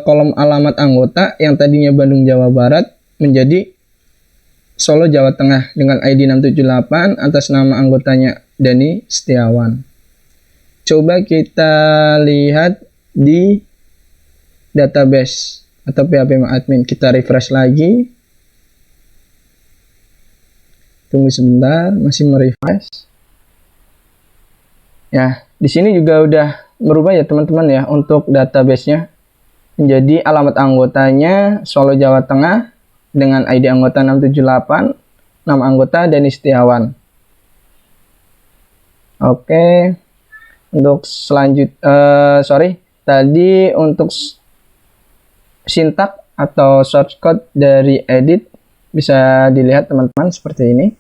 kolom alamat anggota yang tadinya Bandung Jawa Barat menjadi Solo Jawa Tengah dengan ID 678 atas nama anggotanya Denny Setiawan. Coba kita lihat di database atau phpMyAdmin. Kita refresh lagi. Tunggu sebentar, masih merefresh. Ya, di sini juga udah berubah ya teman-teman ya untuk database-nya. Menjadi alamat anggotanya Solo Jawa Tengah dengan ID anggota 678, nama anggota Denny Setiawan. Oke. Untuk tadi untuk sintak atau source code dari edit bisa dilihat teman-teman seperti ini.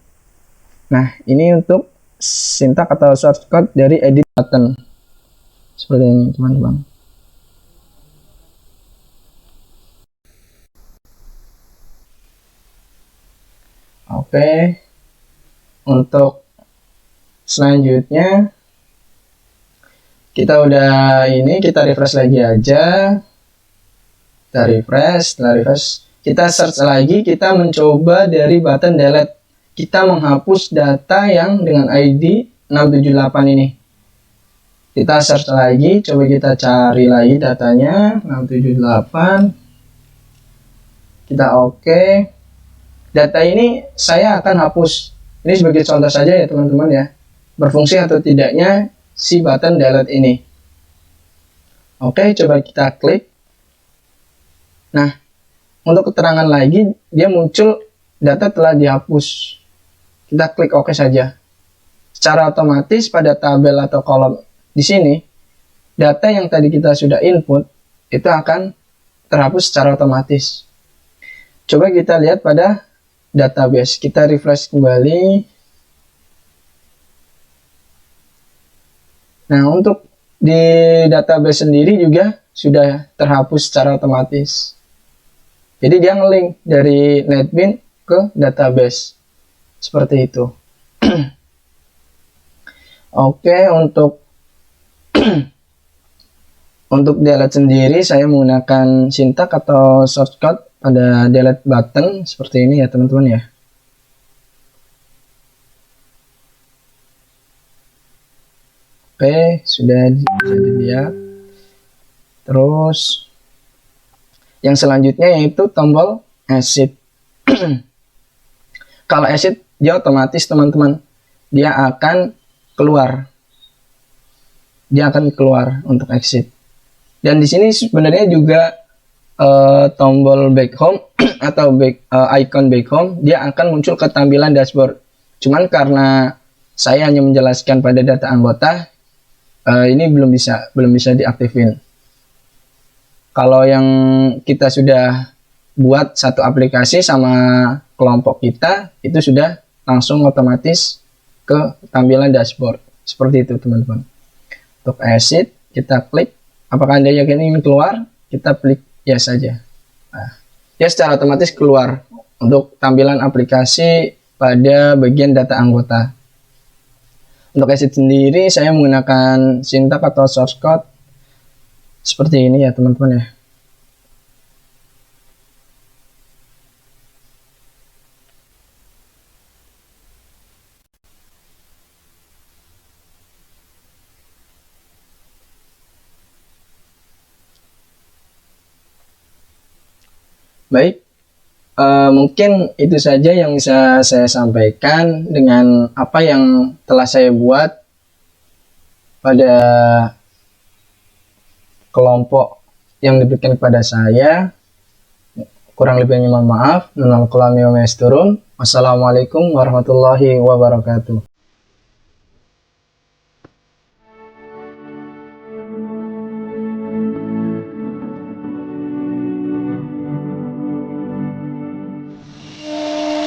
Nah, ini untuk sintak atau source code dari edit button seperti ini teman-teman. Oke, untuk selanjutnya kita udah kita refresh lagi aja. Kita refresh, setelah refresh kita search lagi, kita mencoba dari button delete. Kita menghapus data yang dengan ID 678 ini. Kita search lagi, coba kita cari lagi datanya 678. Kita oke. Data ini saya akan hapus. Ini sebagai contoh saja ya teman-teman ya. Berfungsi atau tidaknya si button delete ini. Oke, coba kita klik. Nah, untuk keterangan lagi, dia muncul data telah dihapus. Kita klik OK saja. Secara otomatis pada tabel atau kolom di sini, data yang tadi kita sudah input, itu akan terhapus secara otomatis. Coba kita lihat pada database. Kita refresh kembali. Nah, untuk di database sendiri juga sudah terhapus secara otomatis. Jadi dia nge-link dari NetBeans ke database. Seperti itu. Oke, untuk untuk delete sendiri saya menggunakan syntax atau shortcut pada delete button seperti ini ya teman-teman ya. Oke, sudah bisa dilihat. Terus yang selanjutnya yaitu tombol exit. Kalau exit dia otomatis teman-teman, dia akan keluar. Dia akan keluar untuk exit. Dan di sini sebenarnya juga tombol back home atau icon back home, dia akan muncul ke tampilan dashboard. Cuman karena saya hanya menjelaskan pada data anggota, ini belum bisa diaktifin. Kalau yang kita sudah buat satu aplikasi sama kelompok kita, itu sudah langsung otomatis ke tampilan dashboard. Seperti itu teman-teman. Untuk exit, kita klik. Apakah Anda yakin ingin keluar? Kita klik yes saja. Nah, ya secara otomatis keluar untuk tampilan aplikasi pada bagian data anggota. Untuk exit sendiri, saya menggunakan syntax atau shortcut seperti ini ya teman-teman ya. Baik, mungkin itu saja yang bisa saya sampaikan dengan apa yang telah saya buat pada kelompok yang diberikan kepada saya. Kurang lebihnya mohon maaf. Wassalamualaikum warahmatullahi wabarakatuh.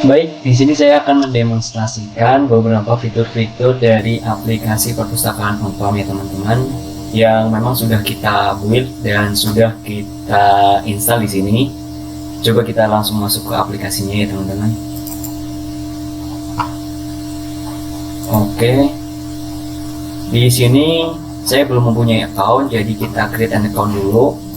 Baik, di sini saya akan mendemonstrasikan beberapa fitur-fitur dari aplikasi perpustakaan on-prem ya teman-teman, yang memang sudah kita build dan sudah kita install di sini. Coba kita langsung masuk ke aplikasinya ya teman-teman. Oke. Di sini saya belum mempunyai account, jadi kita create an account dulu.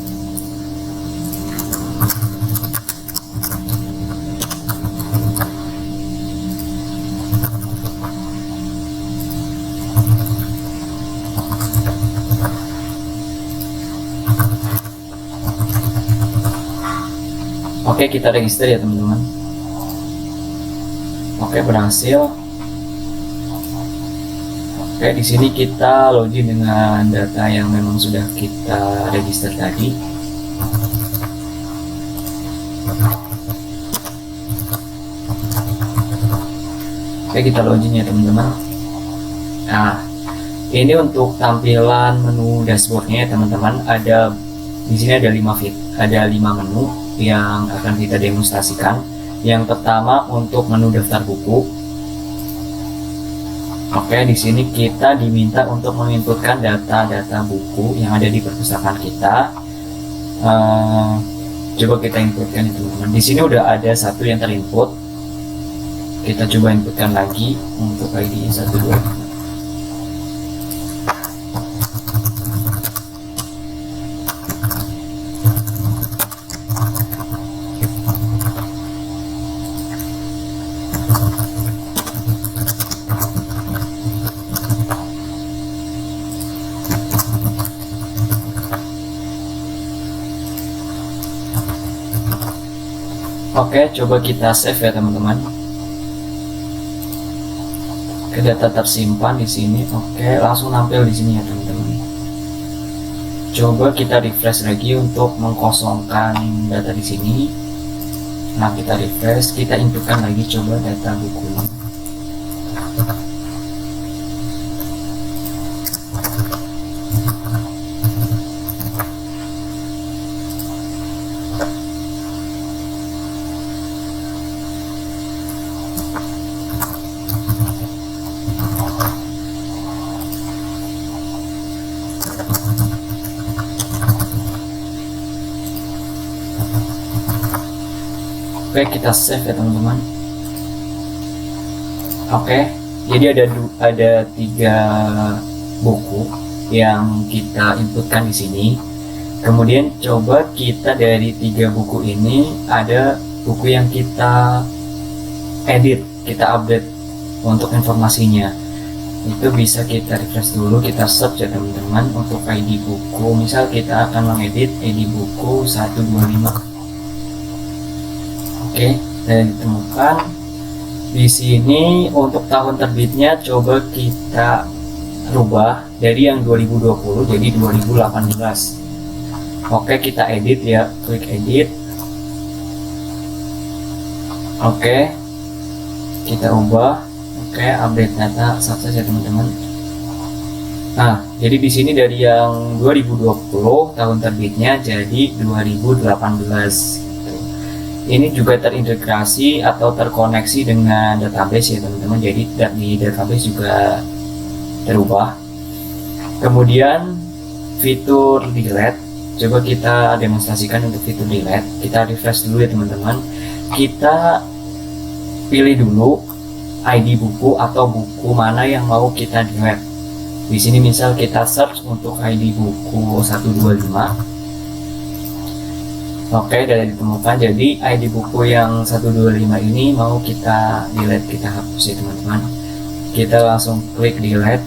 Oke, kita register ya teman-teman. Oke, berhasil. Oke, di sini kita login dengan data yang memang sudah kita register tadi. Oke, kita login ya teman-teman. Nah, ini untuk tampilan menu dashboardnya ya teman-teman. Di sini ada 5 menu yang akan kita demonstrasikan. Yang pertama untuk menu daftar buku. Oke, di sini kita diminta untuk menginputkan data-data buku yang ada di perpustakaan kita. Coba kita inputkan itu teman-teman. Di sini udah ada satu yang terinput. Kita coba inputkan lagi untuk ID 12. Oke, coba kita save ya teman-teman. Oke, data tersimpan di sini. Oke, langsung nampil di sini ya teman-teman. Coba kita refresh lagi untuk mengkosongkan data di sini. Nah, kita refresh, kita inputkan lagi coba data bukunya. Oke, kita save ya teman-teman. Oke, jadi ada 3 buku yang kita inputkan di sini. Kemudian coba kita dari 3 buku ini ada buku yang kita edit, kita update untuk informasinya. Itu bisa kita refresh dulu, kita search ya teman-teman untuk ID buku. Misal kita akan mengedit ID buku 125. Oke, dan ditemukan di sini untuk tahun terbitnya coba kita rubah dari yang 2020 jadi 2018. Oke, kita edit ya, klik edit. Oke, kita ubah. Oke, update data sukses ya teman-teman. Nah, jadi di sini dari yang 2020 tahun terbitnya jadi 2018. Ini juga terintegrasi atau terkoneksi dengan database ya teman-teman. Jadi di database juga terubah. Kemudian fitur delete, coba kita demonstrasikan untuk fitur delete. Kita refresh dulu ya teman-teman. Kita pilih dulu ID buku atau buku mana yang mau kita delete. Di sini misal kita search untuk ID buku 125. Oke, sudah ditemukan. Jadi ID buku yang 125 ini mau kita delete, kita hapus ya teman-teman. Kita langsung klik delete.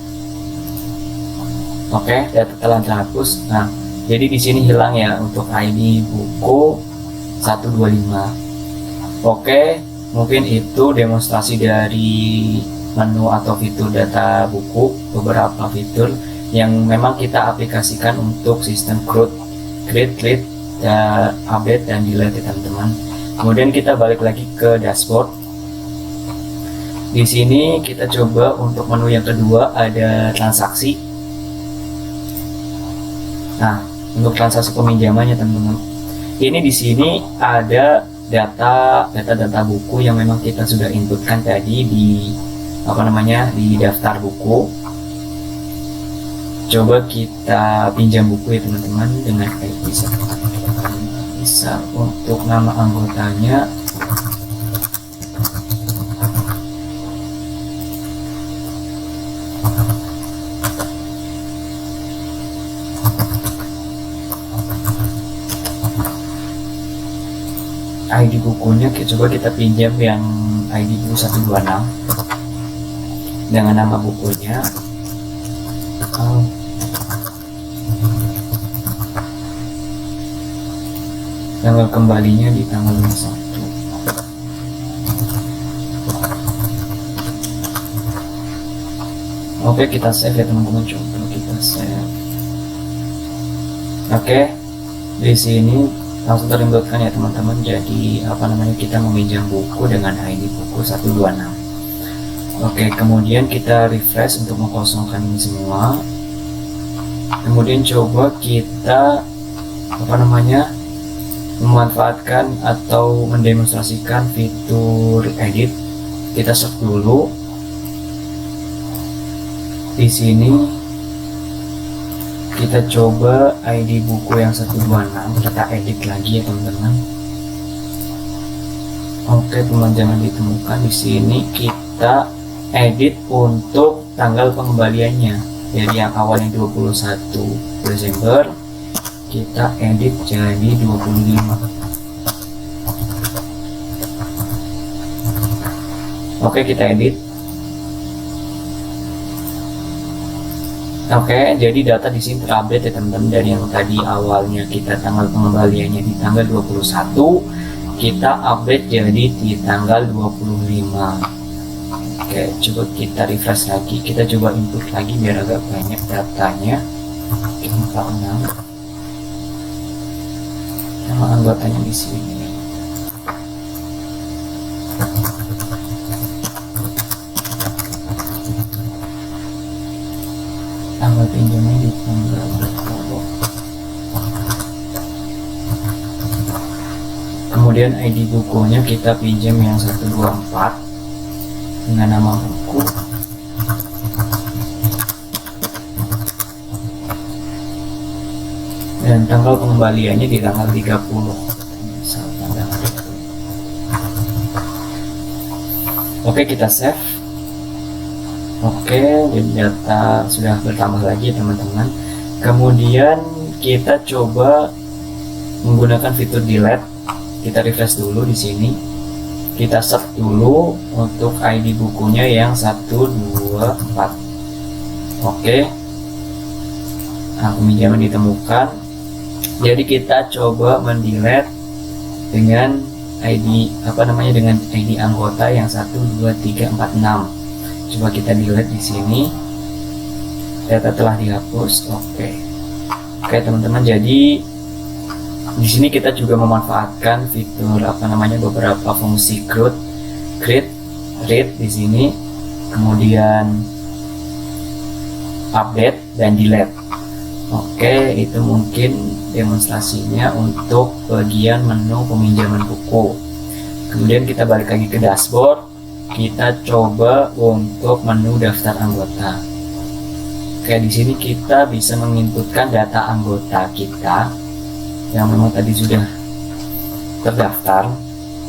Oke, data telah terhapus. Nah, jadi di sini hilang ya untuk ID buku 125. Oke, mungkin itu demonstrasi dari menu atau fitur data buku, beberapa fitur yang memang kita aplikasikan untuk sistem create, update dan delete ya teman-teman. Kemudian kita balik lagi ke dashboard. Di sini kita coba untuk menu yang kedua ada transaksi. Nah, untuk transaksi peminjamannya teman-teman. Ini di sini ada data buku yang memang kita sudah inputkan tadi di di daftar buku. Coba kita pinjam buku ya teman-teman dengan bisa untuk nama anggotanya ID bukunya coba kita pinjam yang ID buku 126 dengan nama bukunya. Tanggal kembalinya di tanggal 1. Oke, kita save ya teman-teman. Coba kita save. Oke, di sini langsung terinputkan ya teman-teman. Jadi kita meminjam buku dengan ID buku 126. Oke, kemudian kita refresh untuk mengkosongkan ini semua. Kemudian coba kita memanfaatkan atau mendemonstrasikan fitur edit. Kita search dulu. Di sini kita coba ID buku yang 126, kita edit lagi ya teman-teman. Oke, pemanjangan ditemukan. Di sini kita edit untuk tanggal pengembaliannya. Dari yang awalnya 21 Desember kita edit jadi 25. Oke, kita edit. Oke, jadi data di sini terupdate ya teman-teman. Dari yang tadi awalnya kita tanggal pengembaliannya di tanggal 21, kita update jadi di tanggal 25. Oke, coba kita refresh lagi, kita coba input lagi biar agak banyak datanya. Oke, 46 nama anggotanya di sini. Tanggal pinjamnya di tanggal 20. Kemudian ID bukunya kita pinjam yang 124 dengan nama buku. Dan tanggal pengembaliannya di tanggal 30. Misal tanggal 30. Oke, kita save. Oke, jadi data sudah bertambah lagi teman-teman. Kemudian kita coba menggunakan fitur delete. Kita refresh dulu di sini. Kita search dulu untuk ID bukunya yang 124. Oke. Nah, peminjaman ditemukan. Jadi kita coba mendelete dengan ID dengan ID anggota yang 12346. Coba kita delete di sini. Data telah dihapus. Oke, teman-teman. Jadi di sini kita juga memanfaatkan fitur beberapa fungsi create, read di sini, kemudian update dan delete. Oke, itu mungkin demonstrasinya untuk bagian menu peminjaman buku. Kemudian kita balik lagi ke dashboard. Kita coba untuk menu daftar anggota. Oke, di sini kita bisa menginputkan data anggota kita yang memang tadi sudah terdaftar.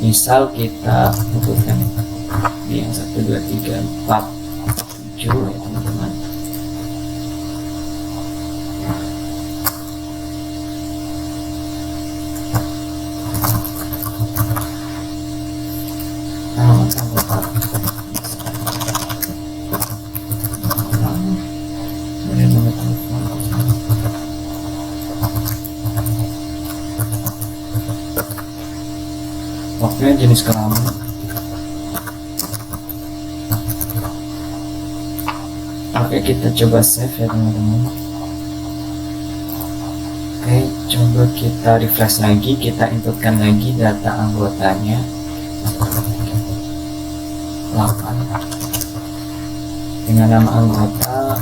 Misal kita inputkan di yang 1, 2, 3, 4, 7 ya teman-teman. Oke, jenis kelamin. Oke, kita coba save ya teman-teman. Oke, coba kita refresh lagi, kita inputkan lagi data anggotanya 8 dengan nama anggota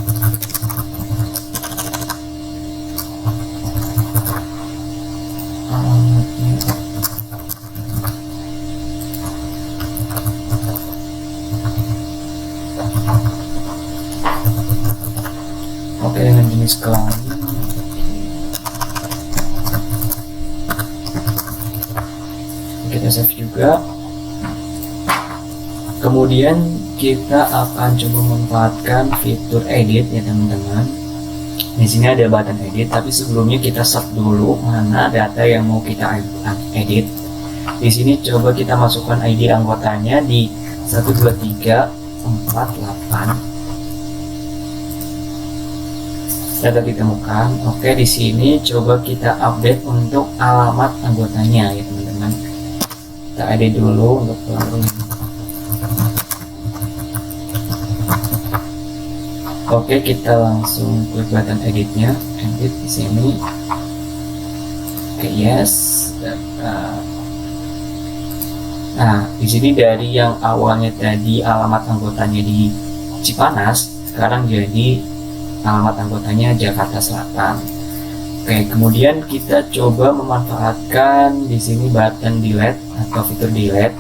alamatnya. Oke, dengan jenis kelamin. Kita save juga. Kemudian kita akan coba memanfaatkan fitur edit ya teman-teman. Di sini ada button edit, tapi sebelumnya kita search dulu mana data yang mau kita edit. Di sini coba kita masukkan ID anggotanya di 12348. Data ditemukan. Oke, di sini coba kita update untuk alamat anggotanya ya teman-teman. Kita edit dulu untuk Oke, kita langsung klik button editnya, edit di sini. Oke, yes. Nah, di sini dari yang awalnya tadi alamat anggotanya di Cipanas, sekarang jadi alamat anggotanya Jakarta Selatan. Oke, kemudian kita coba memanfaatkan di sini button delete atau fitur delete.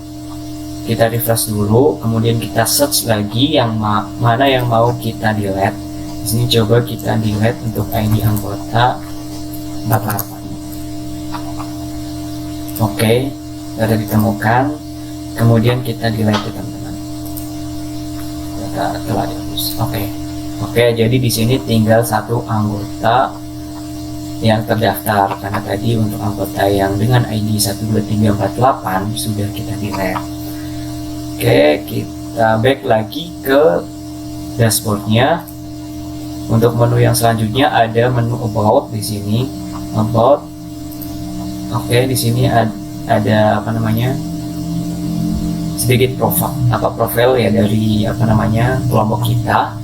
Kita refresh dulu, kemudian kita search lagi yang mana yang mau kita delete. Di sini coba kita delete untuk ID anggota 48. Oke, data ditemukan. Kemudian kita delete teman-teman. Data telah dihapus. Oke, jadi di sini tinggal satu anggota yang terdaftar karena tadi untuk anggota yang dengan ID 12348 sudah kita delete. Oke, kita back lagi ke dashboardnya. Untuk menu yang selanjutnya ada menu about di sini. About. Oke, di sini ada sedikit profil ya dari kelompok kita.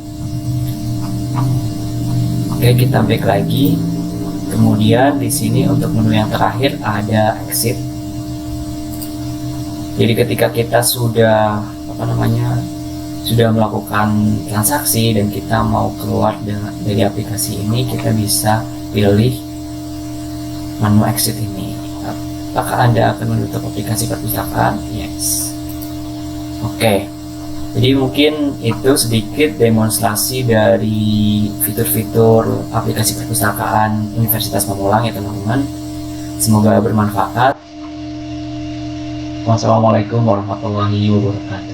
Oke, kita back lagi. Kemudian di sini untuk menu yang terakhir ada exit. Jadi ketika kita sudah melakukan transaksi dan kita mau keluar dari aplikasi ini, kita bisa pilih menu exit ini. Apakah Anda akan menutup aplikasi perpustakaan? Yes. Oke. Jadi mungkin itu sedikit demonstrasi dari fitur-fitur aplikasi perpustakaan Universitas Pamulang ya teman-teman. Semoga bermanfaat. Wassalamualaikum warahmatullahi wabarakatuh.